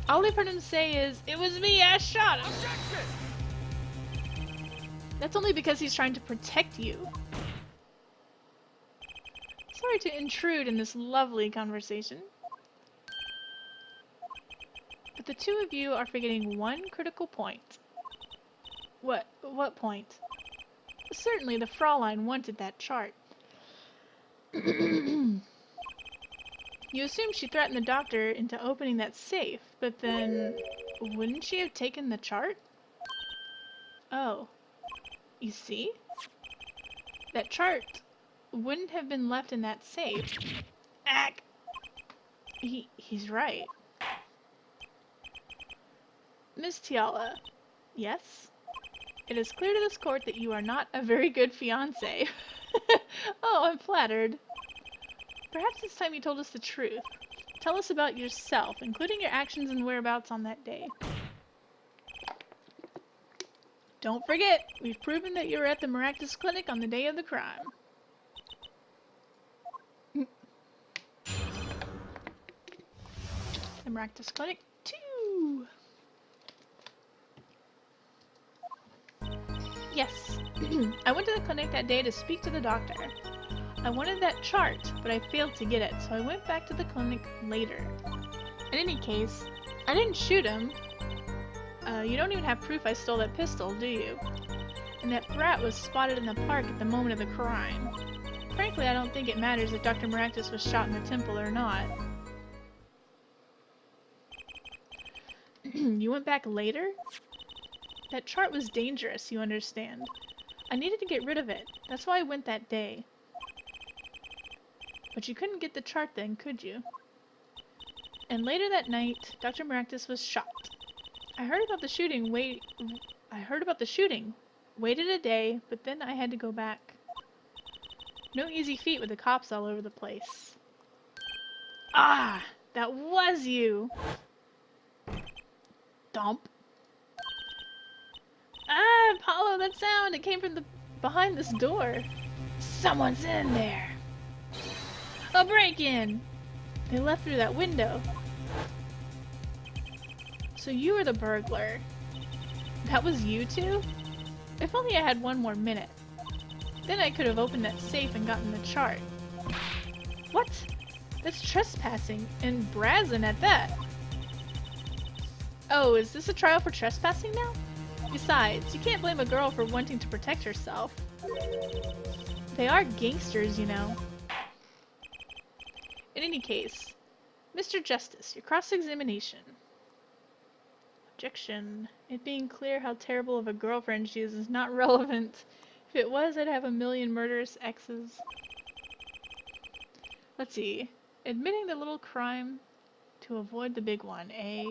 S1: All I've heard him say is, "It was me, I shot him."
S2: Objection!
S1: That's only because he's trying to protect you. Sorry to intrude in this lovely conversation. But the two of you are forgetting one critical point. What point? Certainly the Fraulein wanted that chart. You assume she threatened the doctor into opening that safe, but then wouldn't she have taken the chart? Oh. You see? That chart wouldn't have been left in that safe. Ack! He's right. Miss Tiala. Yes? It is clear to this court that you are not a very good fiancé. Oh, I'm flattered. Perhaps it's time you told us the truth. Tell us about yourself, including your actions and whereabouts on that day. Don't forget, we've proven that you were at the Maractus Clinic on the day of the crime. The Maractus Clinic 2! Yes, I went to the clinic that day to speak to the doctor. I wanted that chart, but I failed to get it, so I went back to the clinic later. In any case, I didn't shoot him. You don't even have proof I stole that pistol, do you? And that brat was spotted in the park at the moment of the crime. Frankly, I don't think it matters if Dr. Maractus was shot in the temple or not. You went back later? That chart was dangerous, you understand. I needed to get rid of it. That's why I went that day. But you couldn't get the chart then, could you? And later that night, Dr. Maractus was shot. I heard about the shooting, waited a day, but then I had to go back. No easy feat with the cops all over the place. Ah! That was you! Dump. Ah, Apollo, that sound! It came from behind this door. Someone's in there! A break-in! They left through that window. So you were the burglar. That was you two? If only I had one more minute. Then I could have opened that safe and gotten the chart. What? That's trespassing, and brazen at that. Oh, is this a trial for trespassing now? Besides, you can't blame a girl for wanting to protect herself. They are gangsters, you know. In any case, Mr. Justice, your cross-examination. Objection. It being clear how terrible of a girlfriend she is not relevant. If it was, I'd have a million murderous exes. Let's see. Admitting the little crime to avoid the big one, eh?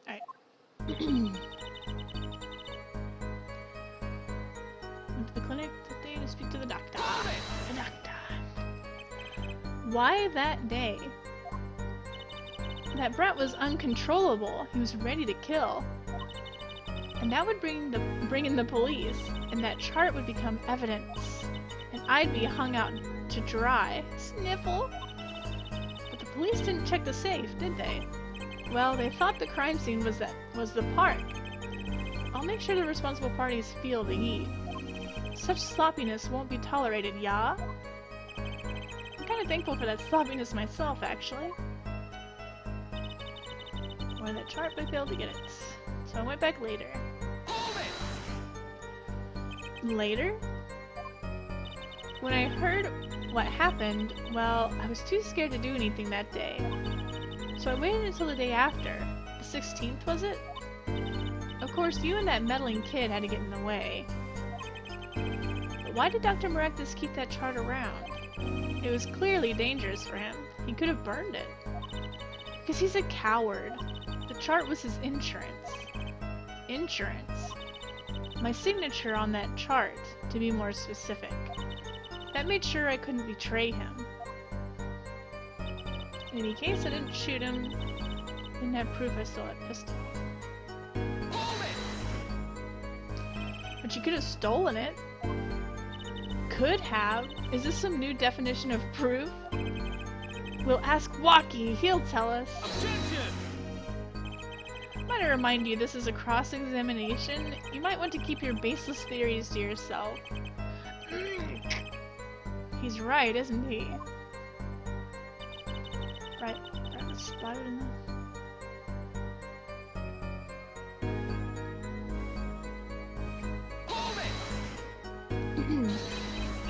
S1: Alright. Went to the clinic today to speak to the doctor. The doctor. Why that day? That brat was uncontrollable. He was ready to kill. And that would bring in the police, and that chart would become evidence. And I'd be hung out to dry. Sniffle. But the police didn't check the safe, did they? Well, they thought the crime scene was the park. I'll make sure the responsible parties feel the heat. Such sloppiness won't be tolerated, yeah? I'm kinda thankful for that sloppiness myself, actually. Wanted that chart, but I failed to get it. So I went back later. Later? When I heard what happened, well, I was too scared to do anything that day. So I waited until the day after. The 16th, was it? Of course, you and that meddling kid had to get in the way. But why did Dr. Maractus keep that chart around? It was clearly dangerous for him. He could have burned it. Because he's a coward. The chart was his insurance. Insurance. My signature on that chart, to be more specific. That made sure I couldn't betray him. In any case, I didn't shoot him. Didn't have proof I stole that pistol. But you could have stolen it. Could have? Is this some new definition of proof? We'll ask Waki, he'll tell us.
S2: Objection!
S1: Might I remind you, this is a cross-examination. You might want to keep your baseless theories to yourself. He's right, isn't he? Right was spotted in the...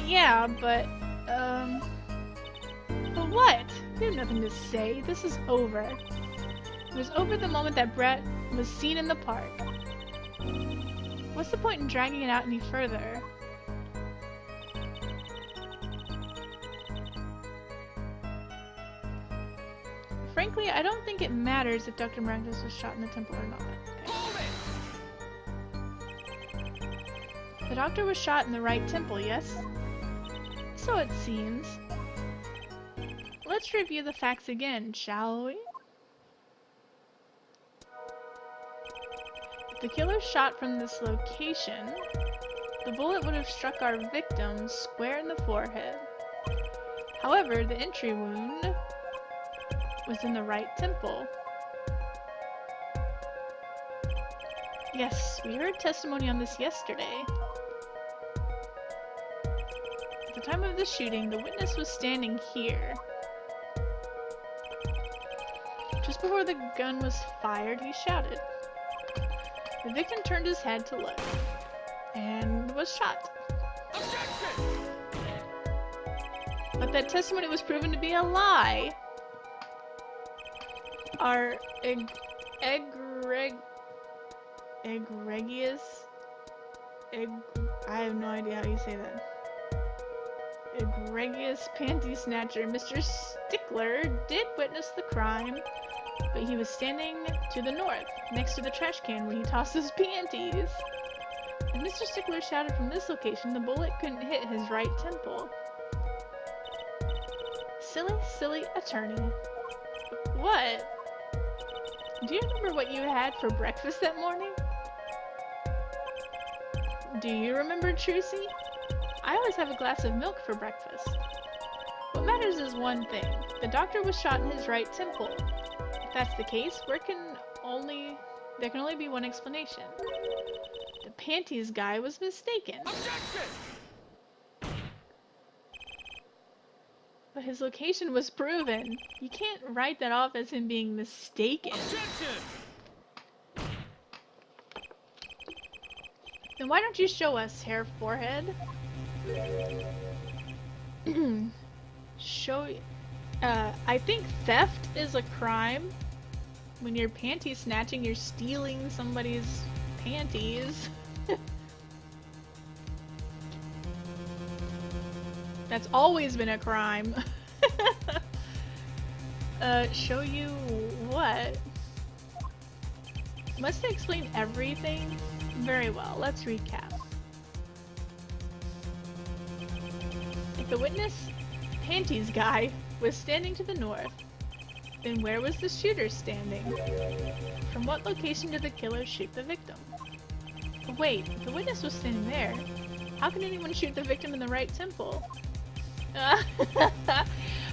S1: Yeah, but what? You have nothing to say. This is over. It was over the moment that Brett was seen in the park. What's the point in dragging it out any further? Frankly, I don't think it matters if Dr. Maractus was shot in the temple or not. Okay. The doctor was shot in the right temple, yes? So it seems. Let's review the facts again, shall we? If the killer shot from this location, the bullet would have struck our victim square in the forehead. However, the entry wound was in the right temple. Yes, we heard testimony on this yesterday. At the time of the shooting, the witness was standing here. Just before the gun was fired, he shouted. The victim turned his head to look, and was shot.
S2: Objection!
S1: But that testimony was proven to be a lie. Our egregious... I have no idea how you say that. Egregious panty snatcher, Mr. Stickler, did witness the crime, but he was standing to the north, next to the trash can when he tossed his panties. If Mr. Stickler shouted from this location, the bullet couldn't hit his right temple. Silly, silly attorney. What? Do you remember what you had for breakfast that morning? Do you remember, Trucy? I always have a glass of milk for breakfast. What matters is one thing. The doctor was shot in his right temple. If that's the case, there can only be one explanation. The panties guy was mistaken.
S2: Objection!
S1: But his location was proven. You can't write that off as him being mistaken.
S2: Objection!
S1: Then why don't you show us, Hair Forehead? Show. I think theft is a crime. When you're panty snatching, you're stealing somebody's panties. That's always been a crime. Show you what? Must I explain everything? Very well, let's recap. If the witness, panties guy, was standing to the north, then where was the shooter standing? From what location did the killer shoot the victim? But wait, if the witness was standing there, how can anyone shoot the victim in the right temple?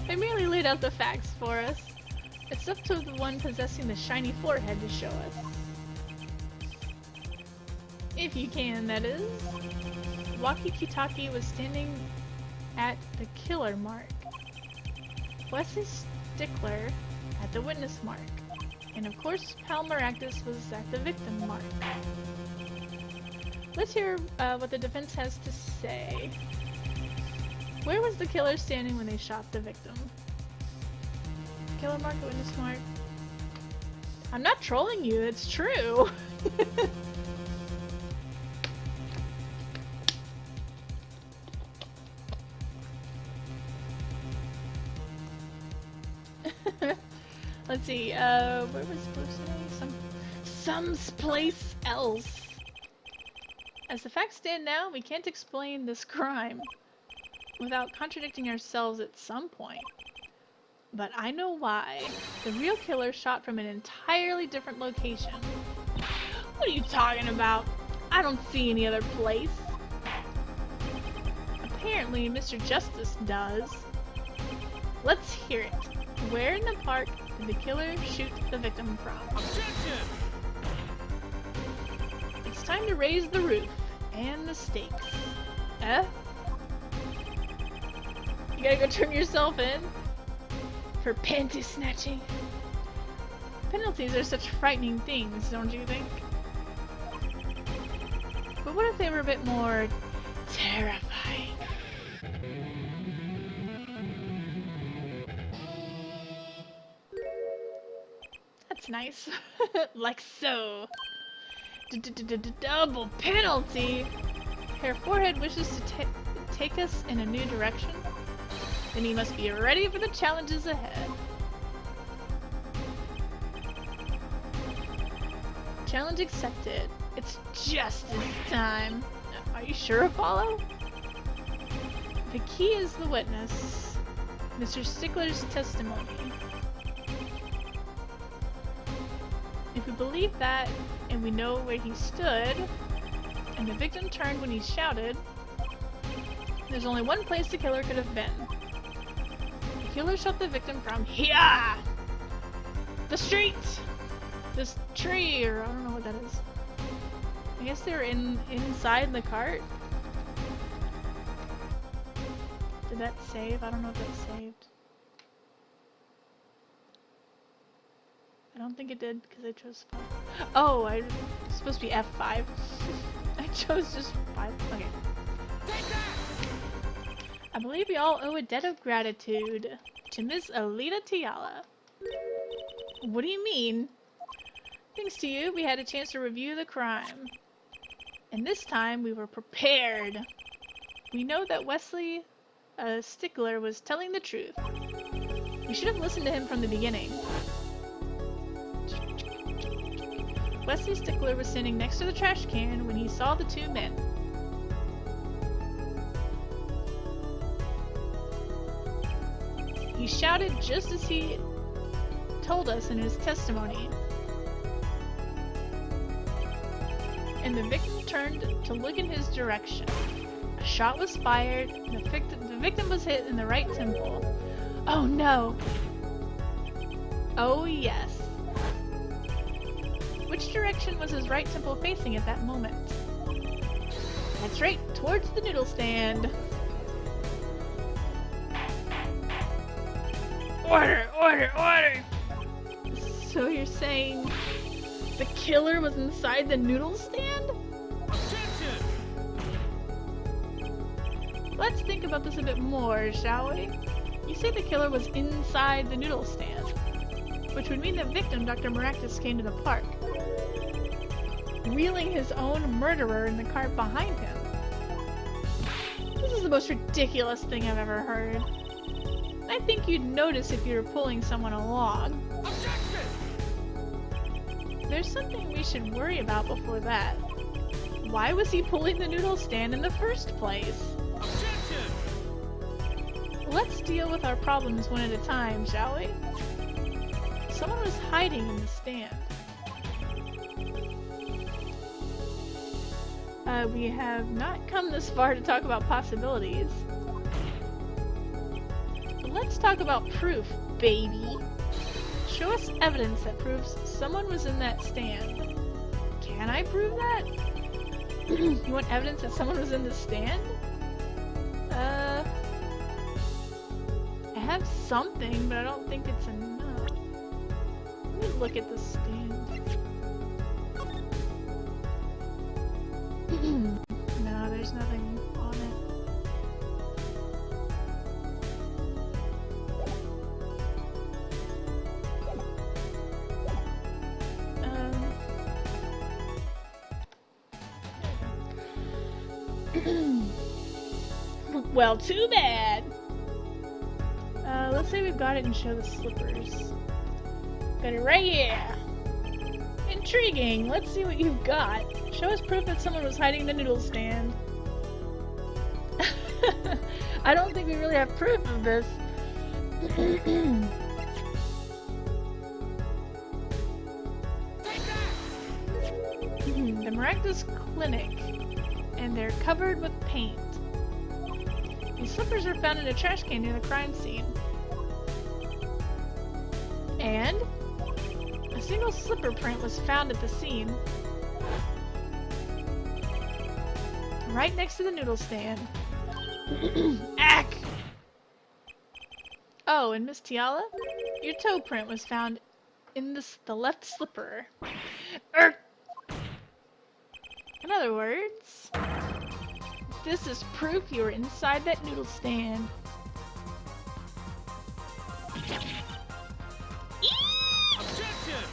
S1: They merely laid out the facts for us. It's up to the one possessing the shiny forehead to show us. If you can, that is. Waki Kitaki was standing at the killer mark. Wesley Stickler at the witness mark. And of course, Pal Maractus was at the victim mark. Let's hear what the defense has to say. Where was the killer standing when they shot the victim? Killer mark, witness mark. I'm not trolling you, it's true. Let's see, where was it supposed to be? Someplace else. As the facts stand now, we can't explain this crime without contradicting ourselves at some point. But I know why. The real killer shot from an entirely different location. What are you talking about? I don't see any other place. Apparently, Mr. Justice does. Let's hear it. Where in the park did the killer shoot the victim from?
S2: Objection!
S1: It's time to raise the roof and the stakes. Eh? You gotta go turn yourself in? For panty snatching? Penalties are such frightening things, don't you think? But what if they were a bit more terrifying? That's nice. Like so. Double penalty! Her forehead wishes to take us in a new direction. Then he must be ready for the challenges ahead. Challenge accepted. It's justice time. Are you sure, Apollo? The key is the witness, Mr. Stickler's testimony. If we believe that, and we know where he stood, and the victim turned when he shouted, there's only one place the killer could have been. The killer shot the victim from here! The street! This tree, or I don't know what that is. I guess they were inside the cart? Did that save? I don't know if that saved. I don't think it did, because I chose 5. Oh, it's supposed to be F5. I chose just 5. Okay.
S2: Take that!
S1: I believe we all owe a debt of gratitude to Miss Alita Tiala. What do you mean? Thanks to you, we had a chance to review the crime. And this time, we were prepared. We know that Wesley Stickler was telling the truth. We should have listened to him from the beginning. Wesley Stickler was standing next to the trash can when he saw the two men. He shouted just as he told us in his testimony. And the victim turned to look in his direction. A shot was fired, and the victim was hit in the right temple. Oh no! Oh yes. Which direction was his right temple facing at that moment? That's right, towards the noodle stand. Order, order, order! So you're saying the killer was inside the noodle stand?
S2: Objection!
S1: Let's think about this a bit more, shall we? You say the killer was inside the noodle stand, which would mean the victim, Dr. Maractus, came to the park, wheeling his own murderer in the cart behind him. This is the most ridiculous thing I've ever heard. I think you'd notice if you were pulling someone along.
S2: Objection!
S1: There's something we should worry about before that. Why was he pulling the noodle stand in the first place?
S2: Objection!
S1: Let's deal with our problems one at a time, shall we? Someone was hiding in the stand. We have not come this far to talk about possibilities. But let's talk about proof, baby. Show us evidence that proves someone was in that stand. Can I prove that? You want evidence that someone was in the stand? I have something, but I don't think it's enough. Let me look at the stand. No, there's nothing on it. Well, too bad. Let's say we've got it and show the slippers. Got it right here. Intriguing. Let's see what you've got. Show us proof that someone was hiding the noodle stand. I don't think we really have proof of this. The Maractus Clinic, and they're covered with paint. These slippers were found in a trash can near the crime scene. And a single slipper print was found at the scene, right next to the noodle stand. Ack! Oh, and Miss Tiala, your toe print was found in the left slipper. In other words, this is proof you were inside that noodle stand.
S2: Objection!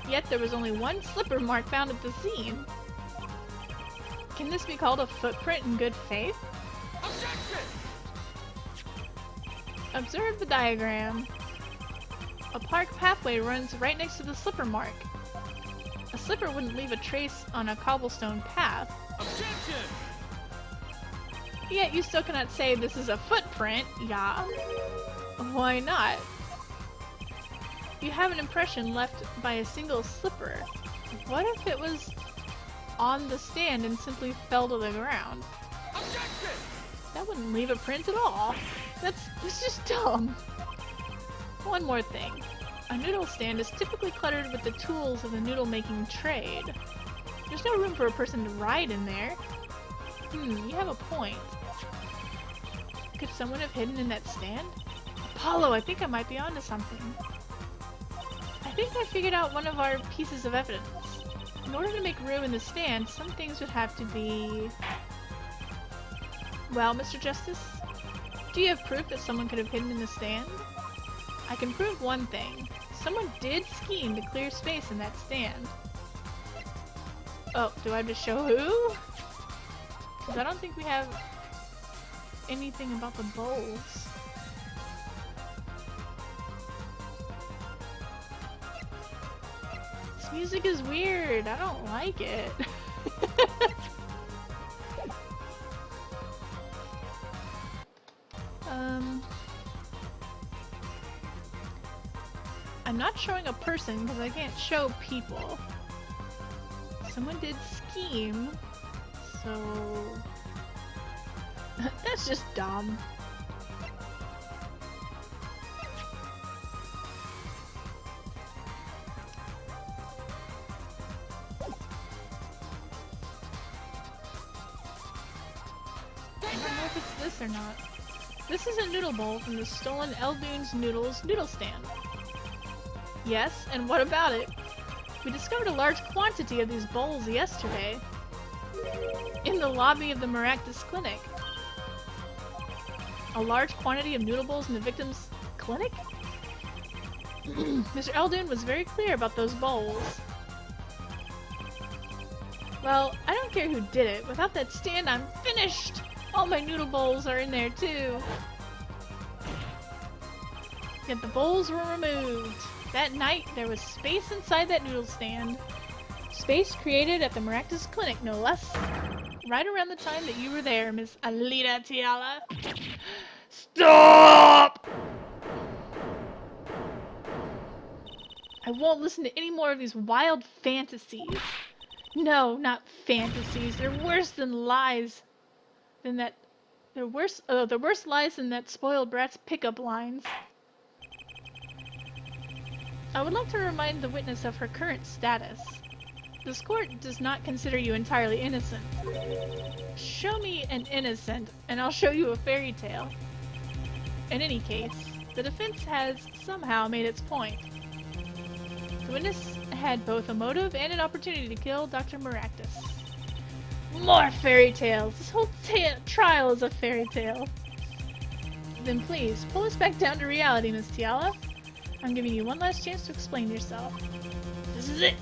S1: Yet there was only one slipper mark found at the scene. Can this be called a footprint in good faith?
S2: Objection!
S1: Observe the diagram. A park pathway runs right next to the slipper mark. A slipper wouldn't leave a trace on a cobblestone path.
S2: Objection!
S1: Yet you still cannot say this is a footprint, yeah? Why not? You have an impression left by a single slipper. What if it was on the stand and simply fell to the ground?
S2: Objection!
S1: That wouldn't leave a print at all. That's just dumb. One more thing. A noodle stand is typically cluttered with the tools of the noodle-making trade. There's no room for a person to ride in there. You have a point. Could someone have hidden in that stand? Apollo, I think I might be onto something. I think I figured out one of our pieces of evidence. In order to make room in the stand, some things would have to be... Well, Mr. Justice, do you have proof that someone could have hidden in the stand? I can prove one thing. Someone did scheme to clear space in that stand. Oh, do I have to show who? Because I don't think we have anything about the bowls. This music is weird. I don't like it. I'm not showing a person because I can't show people. Someone did scheme, so that's just dumb. I don't know if it's this or not. This is a noodle bowl from the stolen Eldoon's Noodles noodle stand. Yes, and what about it? We discovered a large quantity of these bowls yesterday. in the lobby of the Maractus Clinic. A large quantity of noodle bowls in the victim's clinic? Mr. Eldoon was very clear about those bowls. Well, I don't care who did it. Without that stand, I'm finished! All my noodle bowls are in there, too. Yet the bowls were removed. That night, there was space inside that noodle stand. Space created at the Maractus Clinic, no less. Right around the time that you were there, Miss Alita Tiala. Stop! I won't listen to any more of these wild fantasies. No, not fantasies. They're worse than lies. They're worse lies than that spoiled brat's pickup lines. I would like to remind the witness of her current status. This court does not consider you entirely innocent. Show me an innocent, and I'll show you a fairy tale. In any case, the defense has somehow made its point. The witness had both a motive and an opportunity to kill Dr. Maractus. More fairy tales! This whole trial is a fairy tale. Then please, pull us back down to reality, Miss Tiala. I'm giving you one last chance to explain yourself. This is it!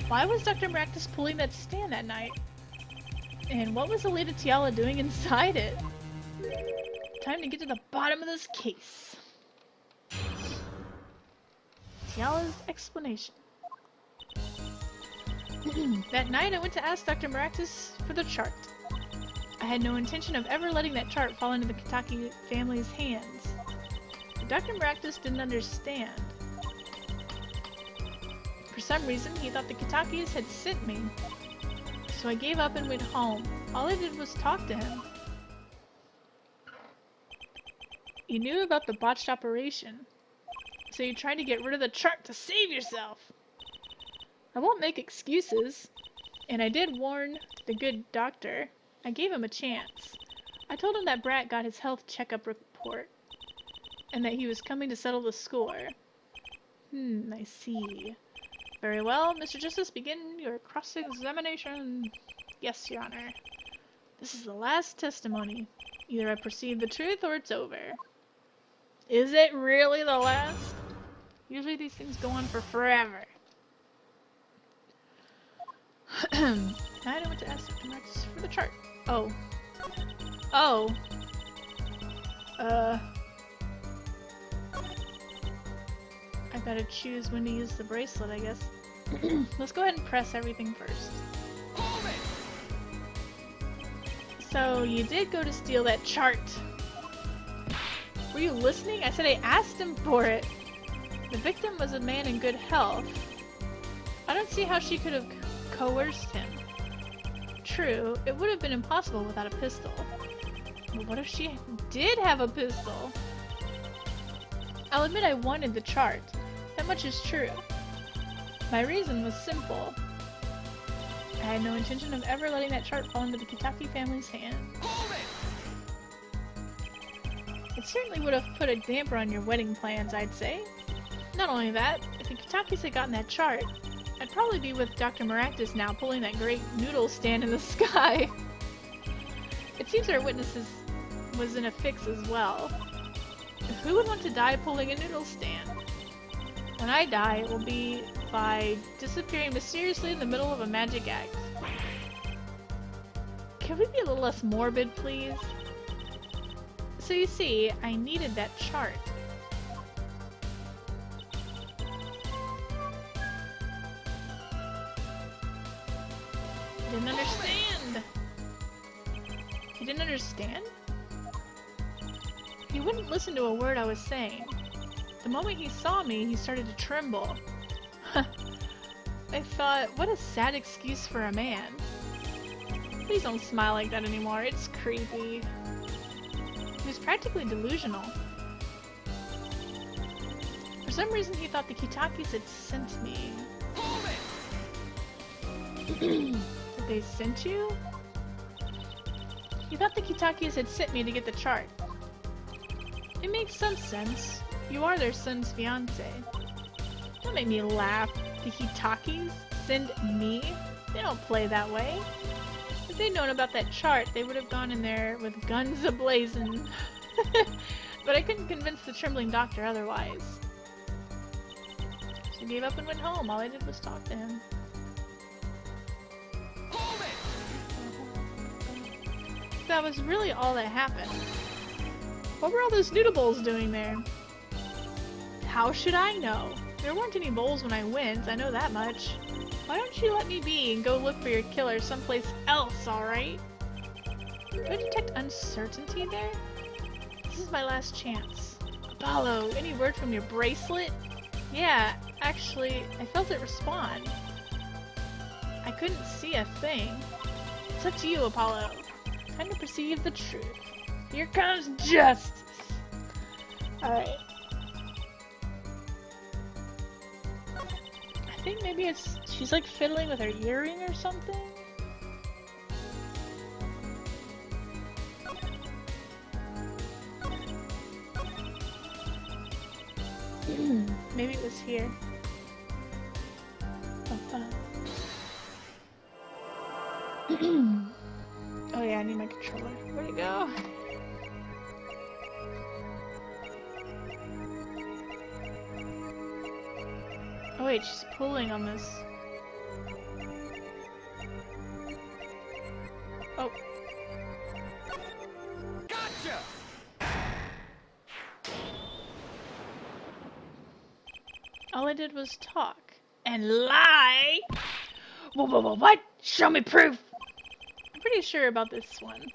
S1: Why was Dr. Maractus pulling that stand that night? And what was Alita Tiala doing inside it? Time to get to the bottom of this case. Tiala's explanation. That night I went to ask Dr. Maractus for the chart. I had no intention of ever letting that chart fall into the Kitaki family's hands. But Dr. Maractus didn't understand. For some reason, he thought the Kitakis had sent me. So I gave up and went home. All I did was talk to him. You knew about the botched operation, so you tried to get rid of the chart to save yourself. I won't make excuses, and I did warn the good doctor. I gave him a chance. I told him that Brat got his health checkup report, and that he was coming to settle the score. I see. Very well, Mr. Justice, begin your cross-examination. Yes, Your Honor. This is the last testimony. Either I perceive the truth or it's over. Is it really the last? Usually these things go on for forever. I went to ask Dr. Maractus for the chart. Oh. I gotta choose when to use the bracelet, I guess. Let's go ahead and press everything first.
S2: Hold it!
S1: So, you did go to steal that chart. Were you listening? I said I asked him for it. The victim was a man in good health. I don't see how she could have coerced him. True, it would have been impossible without a pistol. But what if she did have a pistol? I'll admit I wanted the chart. That much is true. My reason was simple. I had no intention of ever letting that chart fall into the Kitaki family's hands.
S2: Hold it!
S1: It certainly would have put a damper on your wedding plans, I'd say. Not only that, if the Kitakis had gotten that chart, I'd probably be with Dr. Maractus now pulling that great noodle stand in the sky. It seems our witness was in a fix as well. Who would want to die pulling a noodle stand? When I die, it will be by disappearing mysteriously in the middle of a magic act. Can we be a little less morbid, please? So you see, I needed that chart. Didn't understand. He didn't understand? He wouldn't listen to a word I was saying. The moment he saw me, he started to tremble. I thought, what a sad excuse for a man. Please don't smile like that anymore, it's creepy. He was practically delusional. For some reason he thought the Kitakis had sent me.
S2: Hold it!
S1: Did they send you? He thought the Kitakis had sent me to get the chart. It makes some sense. You are their son's fiance. Don't make me laugh. The Kitakis send me? They don't play that way. If they'd known about that chart, they would have gone in there with guns ablazing. But I couldn't convince the trembling doctor otherwise. So I gave up and went home. All I did was talk to him.
S2: Hold it!
S1: That was really all that happened. What were all those noodle bowls doing there? How should I know? There weren't any bowls when I went, I know that much. Why don't you let me be and go look for your killer someplace else, alright? Do I detect uncertainty there? This is my last chance. Apollo, any word from your bracelet? Yeah, actually, I felt it respond. I couldn't see a thing. It's up to you, Apollo. Time to perceive the truth. Here comes justice! Alright. I think maybe she's like fiddling with her earring or something? Maybe it was here. Oh yeah, I need my controller. Where'd it go? Oh wait, she's pulling on this. Oh.
S2: Gotcha!
S1: All I did was talk. And lie? What? Show me proof! I'm pretty sure about this one.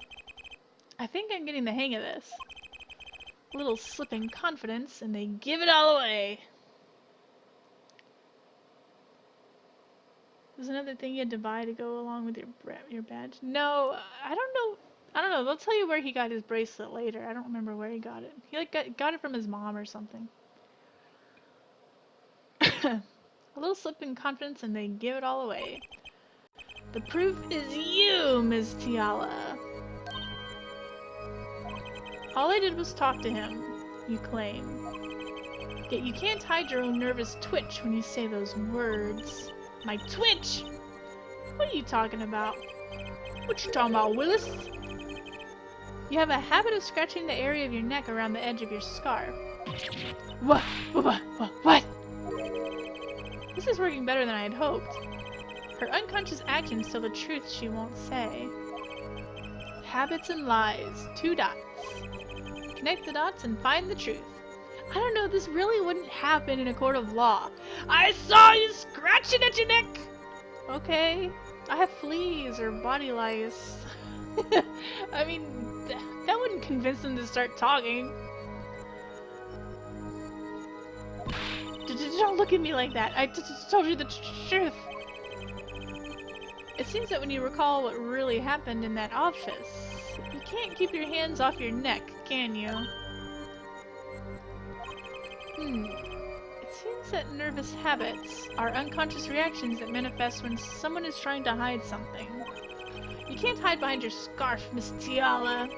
S1: I think I'm getting the hang of this. A little slip in confidence, and they give it all away. There's another thing you had to buy to go along with your badge. No, I don't know. I don't know. They'll tell you where he got his bracelet later. I don't remember where he got it. He like got it from his mom or something. A little slip in confidence, and they give it all away. The proof is you, Ms. Tiala. All I did was talk to him, you claim. Yet you can't hide your own nervous twitch when you say those words. My twitch? What are you talking about? What you talking about, Willis? You have a habit of scratching the area of your neck around the edge of your scarf. What? This is working better than I had hoped. Her unconscious actions tell the truth she won't say. Habits and lies. 2 dots. Connect the dots and find the truth. I don't know, this really wouldn't happen in a court of law. I saw you scratching at your neck! Okay. I have fleas or body lice. I mean, that wouldn't convince them to start talking. Don't look at me like that. I just told you the truth. It seems that when you recall what really happened in that office, you can't keep your hands off your neck, can you? It seems that nervous habits are unconscious reactions that manifest when someone is trying to hide something. You can't hide behind your scarf, Miss Tiala.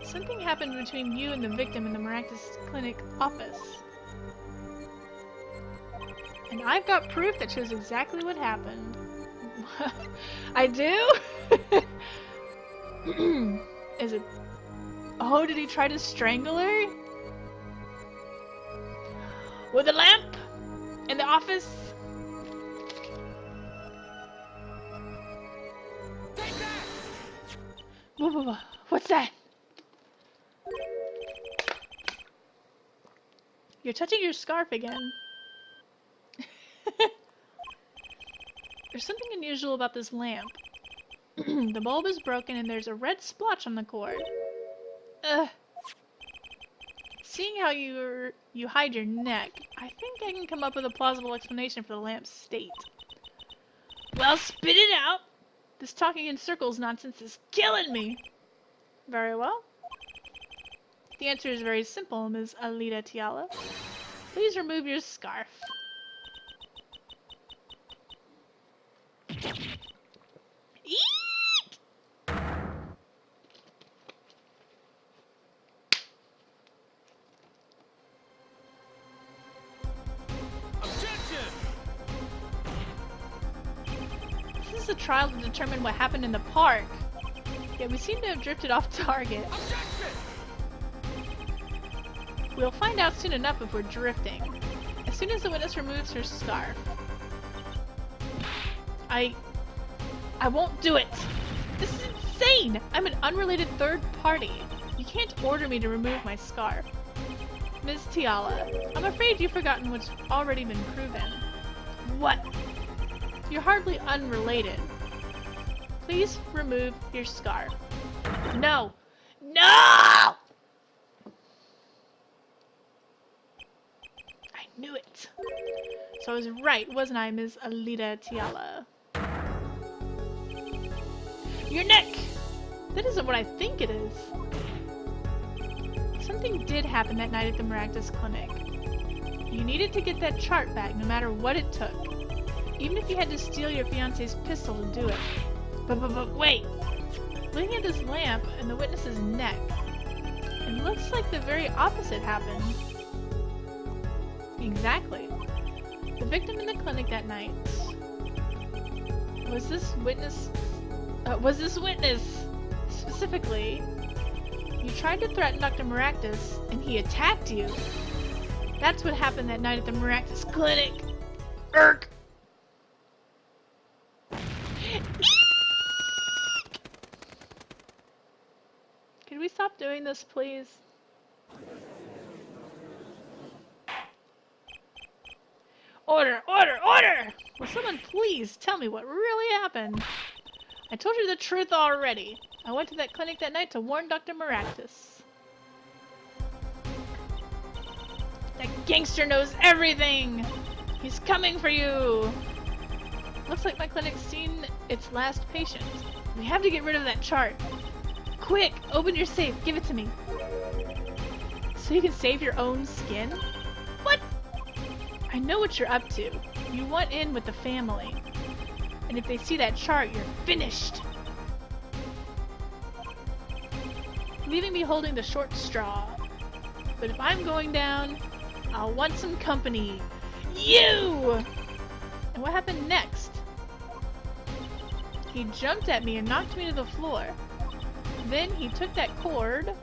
S1: Something happened between you and the victim in the Maractus Clinic office. And I've got proof that shows exactly what happened. I do? Is it... Oh, did he try to strangle her? With a lamp? In the office?
S2: Take that!
S1: What's that? You're touching your scarf again. There's something unusual about this lamp. The bulb is broken and there's a red splotch on the cord. Ugh. Seeing how you hide your neck, I think I can come up with a plausible explanation for the lamp's state. Well, spit it out! This talking in circles nonsense is killing me! Very well. The answer is very simple, Ms. Alita Tiala. Please remove your scarf. Eek!
S2: Objection!
S1: This is a trial to determine what happened in the park. Yeah, we seem to have drifted off target.
S2: Objection!
S1: We'll find out soon enough if we're drifting. As soon as the witness removes her scarf. I won't do it! This is insane! I'm an unrelated third party. You can't order me to remove my scarf. Ms. Tiala, I'm afraid you've forgotten what's already been proven. What? You're hardly unrelated. Please remove your scarf. No! No! I knew it. So I was right, wasn't I, Ms. Alita Tiala? Your neck! That isn't what I think it is. Something did happen that night at the Maractus Clinic. You needed to get that chart back no matter what it took. Even if you had to steal your fiancé's pistol to do it. But wait! Looking at this lamp and the witness's neck, it looks like the very opposite happened. Exactly. The victim in the clinic that night was this witness specifically. You tried to threaten Dr. Maractus, and he attacked you. That's what happened that night at the Maractus Clinic. Irk! Could we stop doing this, please? Order! Order! Order! Will someone please tell me what really happened? I told you the truth already. I went to that clinic that night to warn Dr. Maractus. That gangster knows everything! He's coming for you! Looks like my clinic's seen its last patient. We have to get rid of that chart. Quick! Open your safe. Give it to me. So you can save your own skin? What? I know what you're up to. You want in with the family. And if they see that chart, you're finished! Leaving me holding the short straw. But if I'm going down, I'll want some company. You! And what happened next? He jumped at me and knocked me to the floor. Then he took that cord.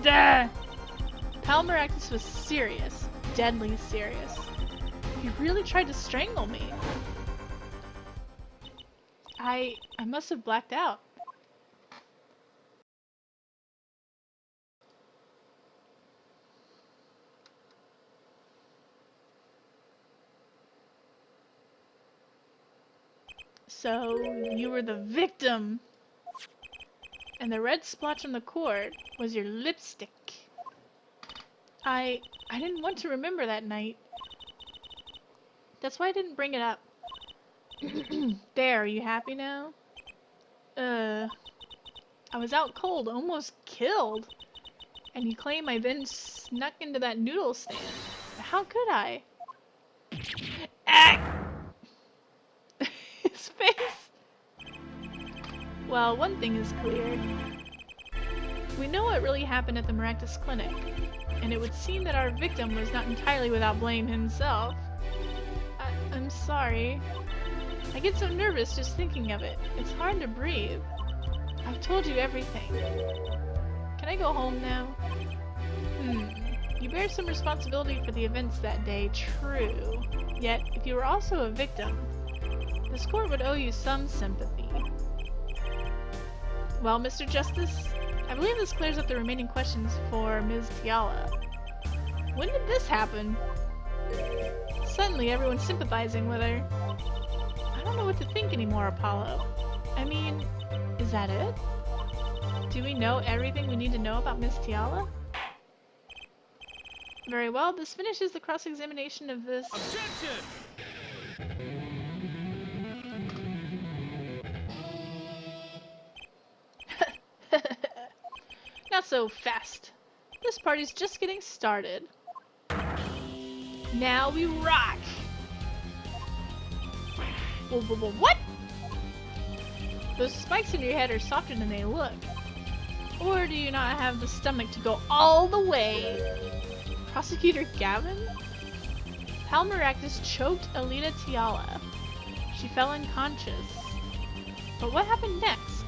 S1: Duh! Pal Maractus was serious. Deadly serious. He really tried to strangle me. I must have blacked out. So, you were the victim! And the red splotch on the cord was your lipstick. I didn't want to remember that night. That's why I didn't bring it up. There, are you happy now? I was out cold, almost killed. And you claim I then snuck into that noodle stand. How could I? Ah! His face! Well, one thing is clear. We know what really happened at the Maractus Clinic, and it would seem that our victim was not entirely without blame himself. I'm sorry. I get so nervous just thinking of it. It's hard to breathe. I've told you everything. Can I go home now? You bear some responsibility for the events that day, true. Yet, if you were also a victim, this court would owe you some sympathy. Well, Mr. Justice, I believe this clears up the remaining questions for Ms. Tiala. When did this happen? Suddenly, everyone's sympathizing with her. I don't know what to think anymore, Apollo. I mean, is that it? Do we know everything we need to know about Ms. Tiala? Very well, this finishes the cross-examination of this...
S2: Objection!
S1: Not so fast. This party's just getting started. Now we rock! What? Those spikes in your head are softer than they look. Or do you not have the stomach to go all the way? Prosecutor Gavin? Pal Maractus choked Alita Tiala. She fell unconscious. But what happened next?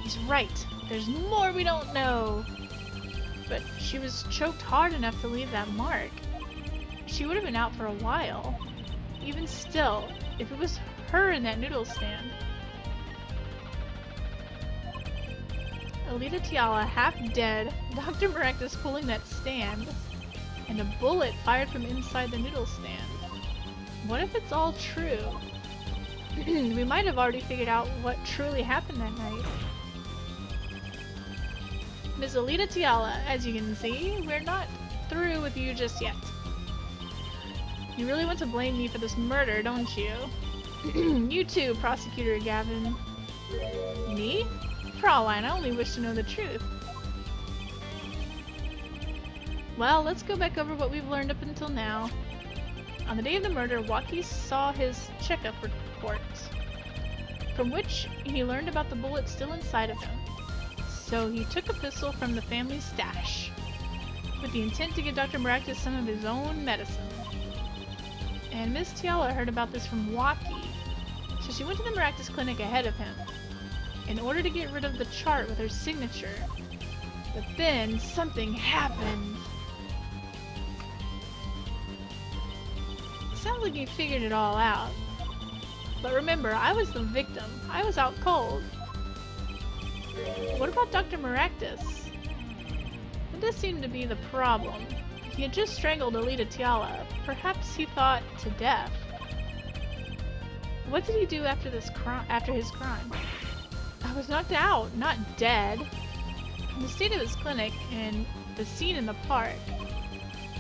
S1: He's right. There's more we don't know. But she was choked hard enough to leave that mark. She would have been out for a while. Even still, if it was her in that noodle stand. Alita Tiala half dead, Dr. Maractus pulling that stand, and a bullet fired from inside the noodle stand. What if it's all true? We might have already figured out what truly happened that night. Ms. Alita Tiala, as you can see, we're not through with you just yet. You really want to blame me for this murder, don't you? You too, Prosecutor Gavin. Me? Fraulein, I only wish to know the truth. Well, let's go back over what we've learned up until now. On the day of the murder, Waki saw his checkup report, from which he learned about the bullet still inside of him. So he took a pistol from the family stash, with the intent to give Dr. Maractus some of his own medicine. And Ms. Tiala heard about this from Waki, so she went to the Maractus clinic ahead of him, in order to get rid of the chart with her signature. But then, something happened. Sounds like you figured it all out. But remember, I was the victim. I was out cold. What about Dr. Maractus? That does seem to be the problem. He had just strangled Alita Tiala. Perhaps he thought to death. What did he do after his crime? I was knocked out, not dead. From the state of his clinic and the scene in the park,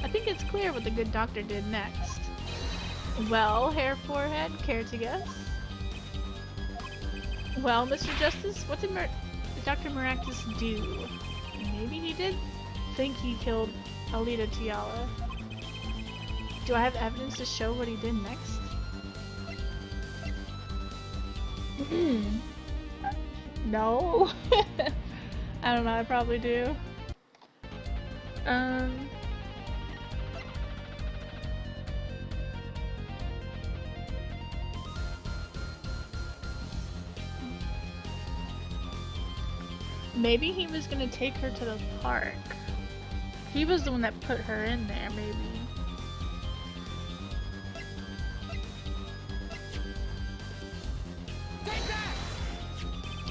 S1: I think it's clear what the good doctor did next. Well, Hair Forehead, care to guess? Well, Mr. Justice, what did Dr. Maractus do? Maybe he did think he killed Alita Tiala. Do I have evidence to show what he did next? No. I don't know, I probably do. Maybe he was gonna take her to the park. He was the one that put her in there, maybe.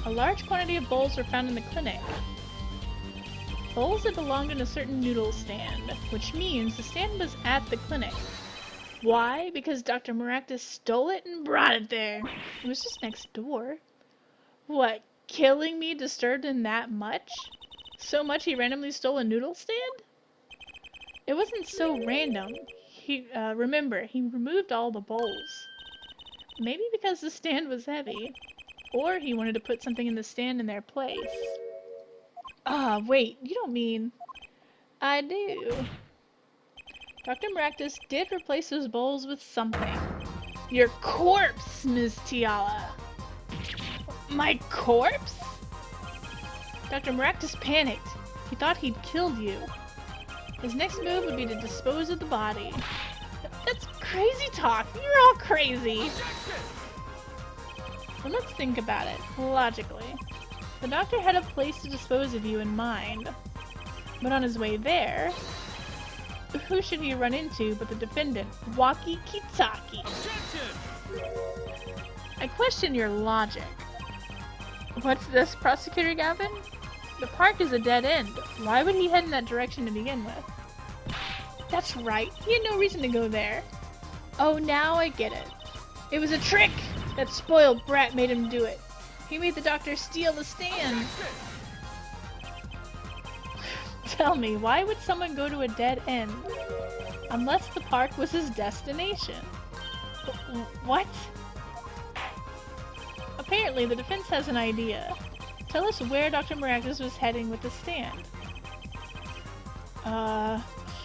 S1: A large quantity of bowls were found in the clinic. Bowls that belonged in a certain noodle stand, which means the stand was at the clinic. Why? Because Dr. Maractus stole it and brought it there. It was just next door. What, killing me disturbed him that much? So much he randomly stole a noodle stand? It wasn't so random. Remember, he removed all the bowls. Maybe because the stand was heavy. Or he wanted to put something in the stand in their place. Ah, wait, you don't mean... I do. Dr. Maractus did replace those bowls with something. Your corpse, Ms. Tiala. My corpse? Dr. Maractus panicked. He thought he'd killed you. His next move would be to dispose of the body. That's crazy talk. You're all crazy. Well, let's think about it, logically. The doctor had a place to dispose of you in mind. But on his way there, who should he run into but the defendant, Waki Kitaki? I question your logic. What's this, Prosecutor Gavin? The park is a dead end. Why would he head in that direction to begin with? That's right, he had no reason to go there. Oh, now I get it. It was a trick! That spoiled brat made him do it. He made the doctor steal the stand. Tell me, why would someone go to a dead end? Unless the park was his destination. What? Apparently, the defense has an idea. Tell us where Dr. Maractus was heading with the stand.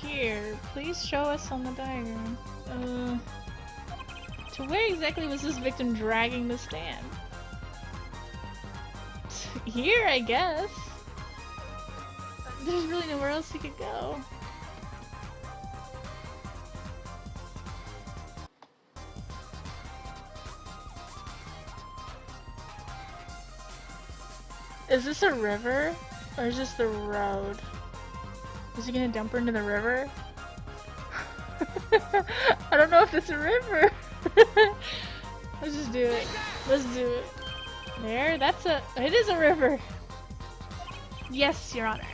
S1: Here. Please show us on the diagram. To where exactly was this victim dragging the stand? Here, I guess. There's really nowhere else he could go. Is this a river? Or is this the road? Is he gonna dump her into the river? I don't know if it's a river. Let's just do it. Let's do it. There, it is a river. Yes, Your Honor.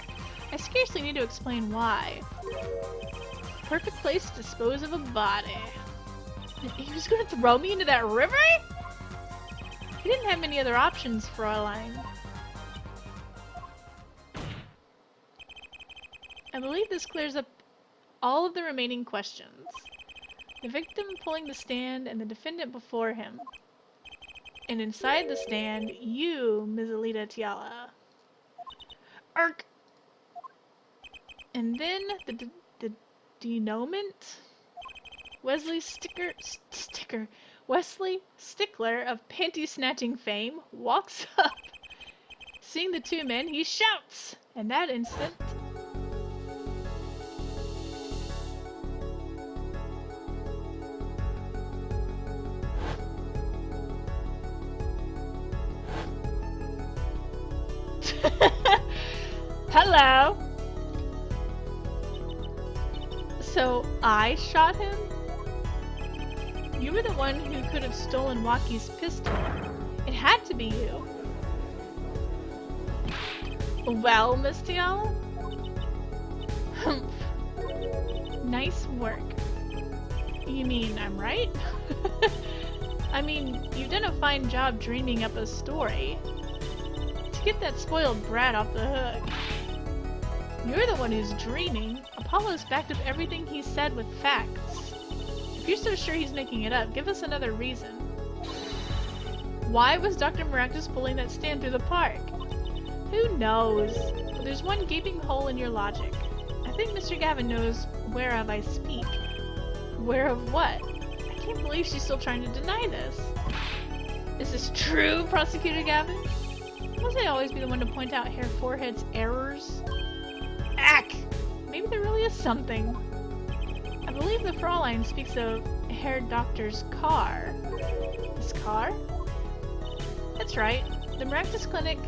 S1: I scarcely need to explain why. Perfect place to dispose of a body. He was gonna throw me into that river? He didn't have many other options, Fräulein. I believe this clears up all of the remaining questions. The victim pulling the stand and the defendant before him. And inside the stand, you, Ms. Alita Tiala. Ark! And then the denouement? Wesley Stickler of panty-snatching fame walks up. Seeing the two men, he shouts! And that instant... Hello! So, I shot him? You were the one who could have stolen Waki's pistol. It had to be you. Well, Miss Tiala? Humph. Nice work. You mean I'm right? I mean, you've done a fine job dreaming up a story. To get that spoiled brat off the hook. You're the one who's dreaming. Apollo's backed up everything he said with facts. If you're so sure he's making it up, give us another reason. Why was Dr. Maractus pulling that stand through the park? Who knows? But there's one gaping hole in your logic. I think Mr. Gavin knows whereof I speak. Where of what? I can't believe she's still trying to deny this. Is this true, Prosecutor Gavin? Must I always be the one to point out Herr Forehead's errors? Ack! Maybe there really is something. I believe the Fräulein speaks of Herr Doctor's car. His car? That's right. The Maractus Clinic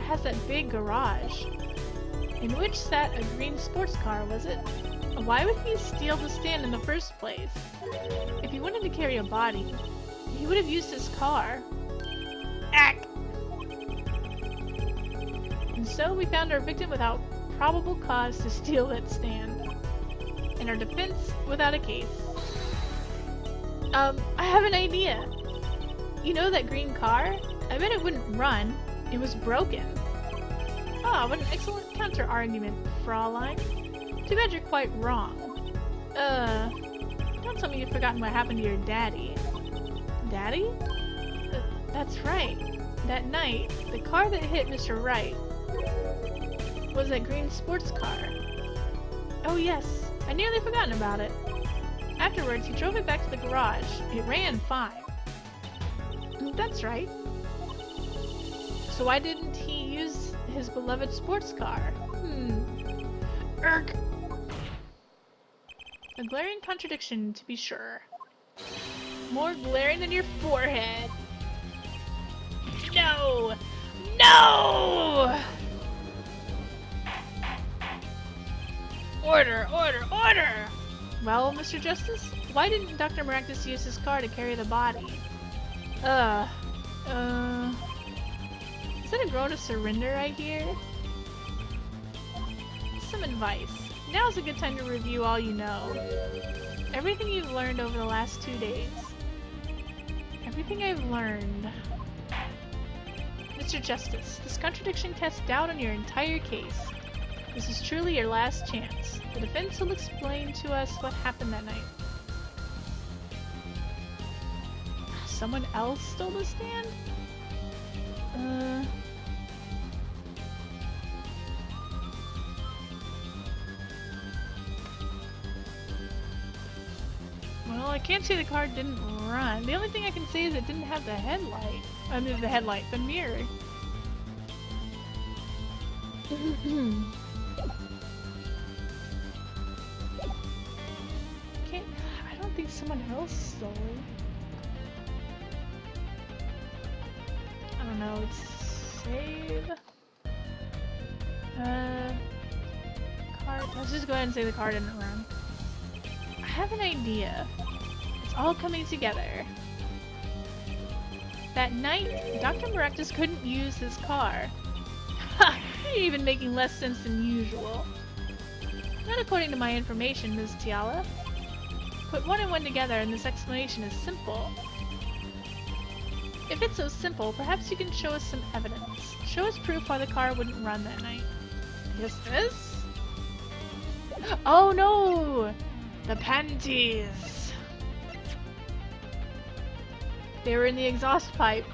S1: has that big garage. In which sat a green sports car, was it? Why would he steal the stand in the first place? If he wanted to carry a body, he would have used his car. Ack! And so we found our victim without probable cause to steal that stand. And our defense without a case. I have an idea. You know that green car? I bet it wouldn't run. It was broken. Ah, what an excellent counter-argument, Fräulein. Too bad you're quite wrong. Don't tell me you've forgotten what happened to your daddy. Daddy? That's right. That night, the car that hit Mr. Wright was that green sports car. Oh yes, I nearly forgotten about it. Afterwards, he drove it back to the garage. It ran fine. That's right. So why didn't he use his beloved sports car? Erk! A glaring contradiction, to be sure. More glaring than your forehead. No! No! Order! Order! Order! Well, Mr. Justice, why didn't Dr. Maractus use his car to carry the body? Is that a groan of surrender I hear? Some advice. Now's a good time to review all you know. Everything you've learned over the last 2 days. Everything I've learned. Mr. Justice, this contradiction casts doubt on your entire case. This is truly your last chance. The defense will explain to us what happened that night. Someone else stole the stand? Well, I can't say the car didn't run. The only thing I can say is it didn't have the headlight. I mean, the mirror. I don't think someone else stole it. I don't know, let's save. Let's just go ahead and say the car didn't run. I have an idea. It's all coming together. That night, Dr. Maractus couldn't use his car. Ha! You're even making less sense than usual. Not according to my information, Ms. Tiala. Put one and one together and this explanation is simple. If it's so simple, perhaps you can show us some evidence. Show us proof why the car wouldn't run that night. Is this? Oh no! The panties! They were in the exhaust pipe.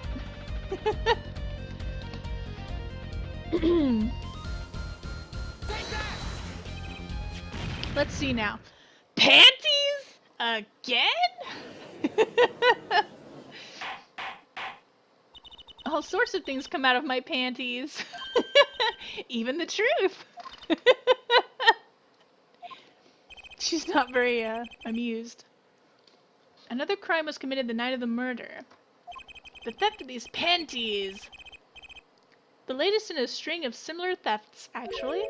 S1: Let's see now. Panties? Again? All sorts of things come out of my panties. Even the truth. She's not very amused. Another crime was committed the night of the murder. The theft of these panties. The latest in a string of similar thefts, actually.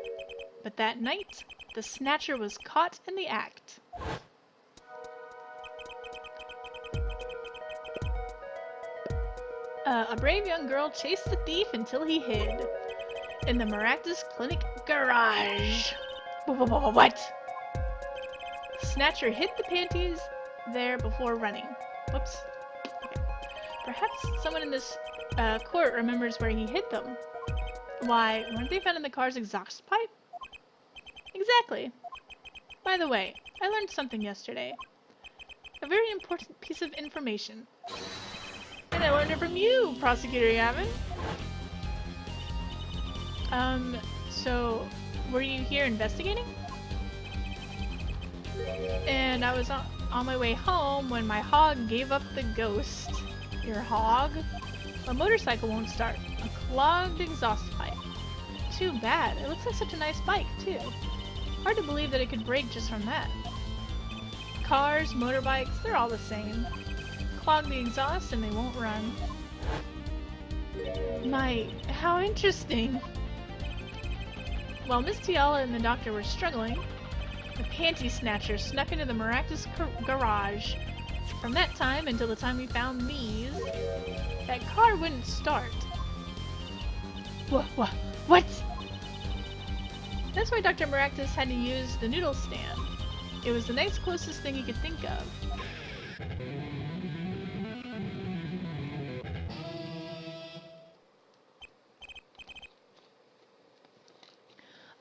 S1: But that night, the snatcher was caught in the act. A brave young girl chased the thief until he hid. In the Maractus Clinic garage. What? The snatcher hid the panties there before running. Whoops. Okay. Perhaps someone in this court remembers where he hid them. Why, weren't they found in the car's exhaust pipe? Exactly. By the way, I learned something yesterday. A very important piece of information. And I learned it from you, Prosecutor Yavin. So, were you here investigating? And I was on my way home when my hog gave up the ghost. Your hog? A motorcycle won't start. A clogged exhaust pipe. Too bad. It looks like such a nice bike, too. Hard to believe that it could break just from that. Cars, motorbikes, they're all the same. Clog the exhaust and they won't run. My, how interesting. While Miss Tiala and the doctor were struggling, the panty snatcher snuck into the Maractus garage. From that time until the time we found these, that car wouldn't start. What? That's why Dr. Maractus had to use the noodle stand. It was the next closest thing he could think of.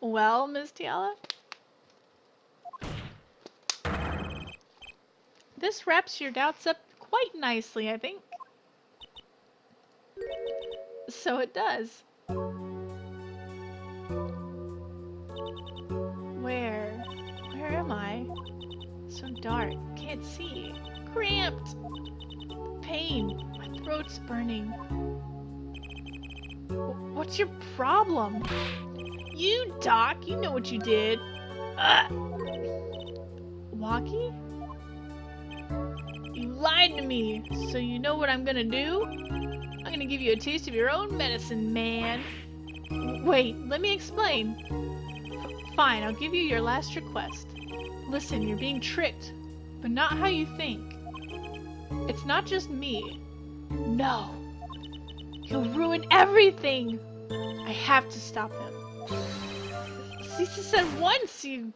S1: Well, Ms. Tiala? This wraps your doubts up quite nicely, I think. So it does. Where am I? So dark, can't see. Cramped! Pain, my throat's burning. What's your problem? You, Doc, you know what you did. Walkie? You lied to me, so you know what I'm gonna do? I'm gonna give you a taste of your own medicine, man. Wait, let me explain. Fine, I'll give you your last request. Listen, you're being tricked, but not how you think. It's not just me. No. He'll ruin everything. I have to stop him. Cece said once, you...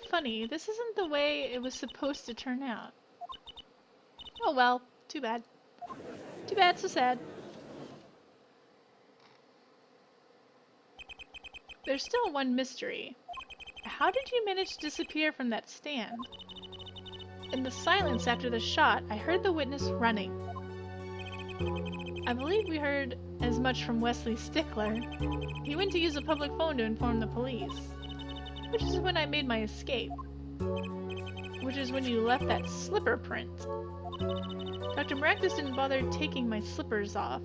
S1: Funny, this isn't the way it was supposed to turn out. Oh well, too bad. Too bad, so sad. There's still one mystery. How did you manage to disappear from that stand? In the silence after the shot, I heard the witness running. I believe we heard as much from Wesley Stickler. He went to use a public phone to inform the police. Which is when I made my escape. Which is when you left that slipper print. Dr. Maractus didn't bother taking my slippers off.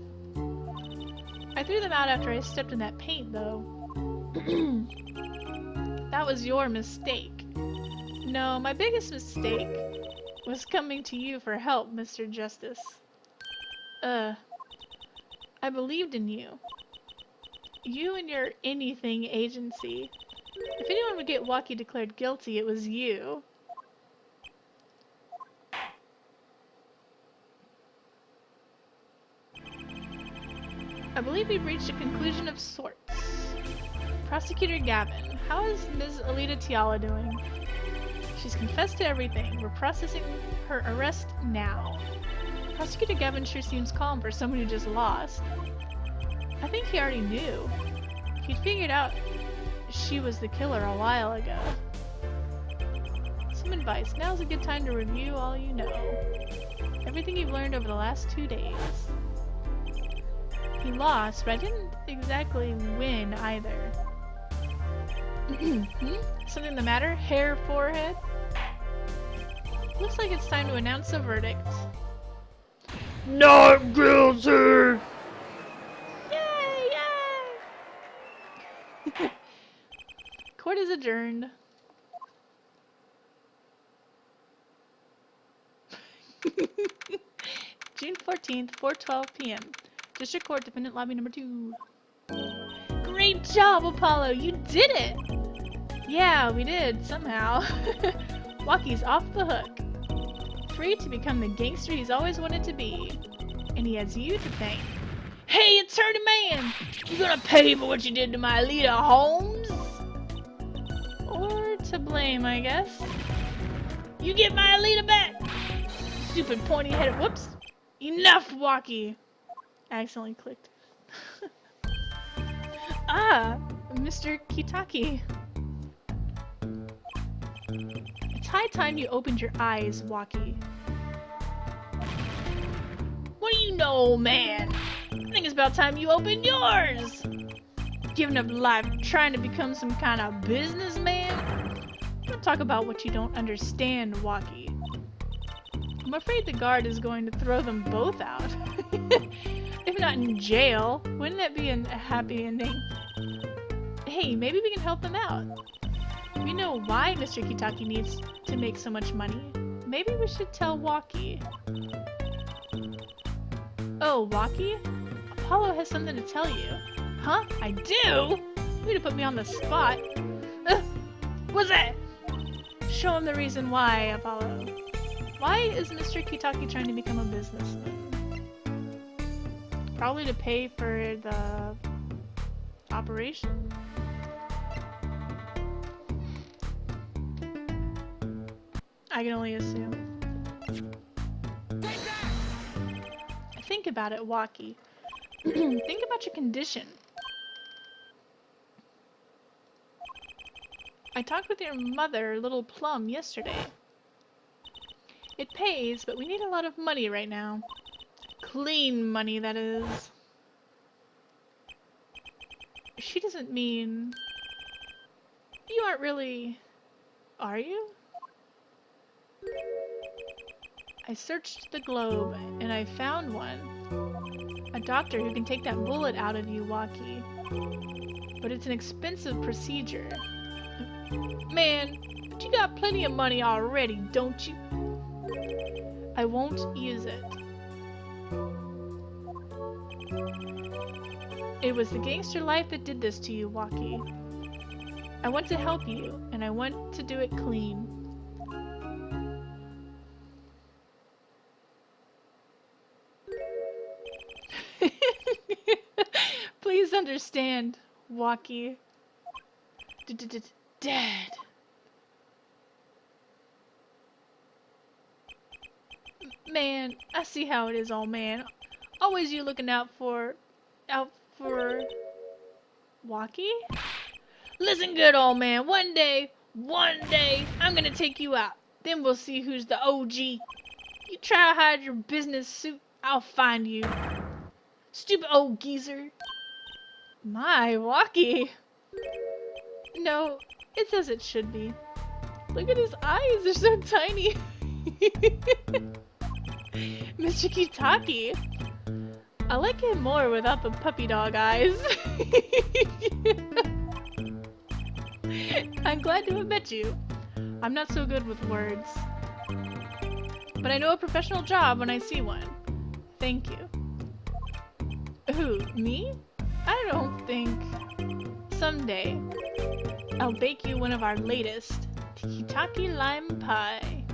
S1: I threw them out after I stepped in that paint, though. That was your mistake. No, my biggest mistake was coming to you for help, Mr. Justice. I believed in you. You and your anything agency. If anyone would get Walkie declared guilty, it was you. I believe we've reached a conclusion of sorts. Prosecutor Gavin, how is Ms. Alita Tiala doing? She's confessed to everything. We're processing her arrest now. Prosecutor Gavin sure seems calm for someone who just lost. I think he already knew. He'd figured out she was the killer a while ago. Some advice. Now's a good time to review all you know. Everything you've learned over the last 2 days. He lost, but I didn't exactly win either. Something the matter? Hair, forehead? Looks like it's time to announce a verdict.
S3: Not guilty!
S1: Yay! Yay! Court is adjourned. June 14th, 4:12 p.m. District Court, Defendant Lobby number 2. Great job, Apollo! You did it! Yeah, we did, somehow. Walkie's off the hook. Free to become the gangster he's always wanted to be. And he has you to thank. Hey, attorney man! You gonna pay for what you did to my Alita Holmes? Or to blame, I guess. You get my Alita back! Stupid pointy-headed. Whoops! Enough, Walkie! I accidentally clicked. Ah, Mr. Kitaki. It's high time you opened your eyes, Walkie. What do you know, old man? I think it's about time you opened yours! Giving up life trying to become some kind of businessman? Don't talk about what you don't understand, Walkie. I'm afraid the guard is going to throw them both out. If not in jail, wouldn't that be a happy ending? Hey, maybe we can help them out. We know why Mr. Kitaki needs to make so much money. Maybe we should tell Walkie. Oh, Walkie? Apollo has something to tell you. Huh? I do? Way to put me on the spot. What's that? Show him the reason why, Apollo. Why is Mr. Kitaki trying to become a businessman? Probably to pay for the operation? I can only assume. Think about it, Walkie. Think about your condition. I talked with your mother, Little Plum, yesterday. It pays, but we need a lot of money right now. Clean money, that is. She doesn't mean... You aren't really... Are you? I searched the globe, and I found one. A doctor who can take that bullet out of you, Walkie. But it's an expensive procedure. Man, but you got plenty of money already, don't you? I won't use it. It was the gangster life that did this to you, Walkie. I want to help you, and I want to do it clean. Please understand, Walkie. Dad. Man, I see how it is, old man. Always you looking out for Walkie? Listen good, old man. One day, I'm gonna take you out. Then we'll see who's the OG. You try to hide your business suit, I'll find you. Stupid old geezer. My, Walkie. No, it's as it should be. Look at his eyes, they're so tiny. Mr. Kitaki. I like it more without the puppy dog eyes. I'm glad to have met you. I'm not so good with words. But I know a professional job when I see one. Thank you. Who, me? I don't think... Someday, I'll bake you one of our latest Tiki-Taki lime pie.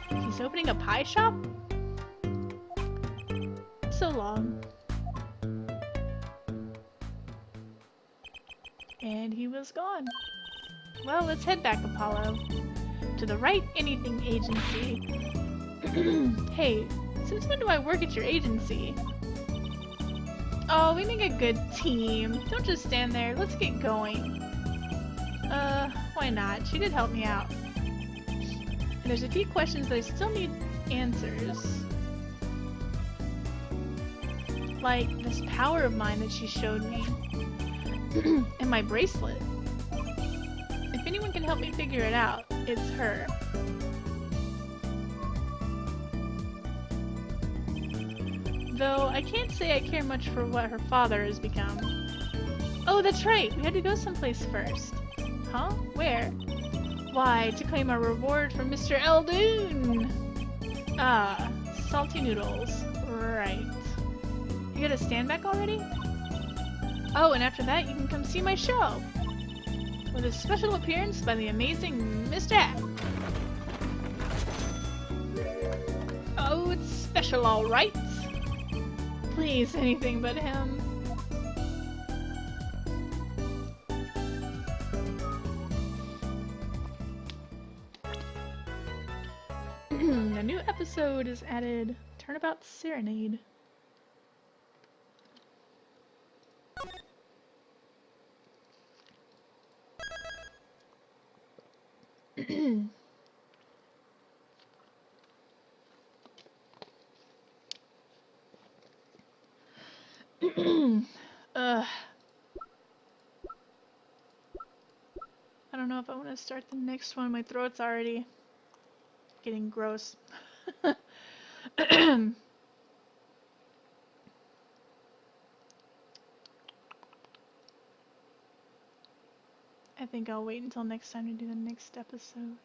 S1: He's opening a pie shop? So long. And he was gone. Well, let's head back, Apollo. To the Right Anything Agency. Hey, since when do I work at your agency? Oh, we make a good team. Don't just stand there. Let's get going. Why not? She did help me out. And there's a few questions that I still need answers. Like this power of mine that she showed me. And my bracelet. If anyone can help me figure it out, it's her. Though I can't say I care much for what her father has become. Oh, that's right! We had to go someplace first. Huh? Where? Why, to claim our reward from Mr. Eldoon! Ah, salty noodles. Right. You got a stand back already? Oh, and after that you can come see my show! With a special appearance by the amazing Mr. Hat. Oh, it's special alright! Please, anything but him. A new episode is added. Turnabout Serenade. Ugh. I don't know if I want to start the next one. My throat's already getting gross. I think I'll wait until next time to do the next episode.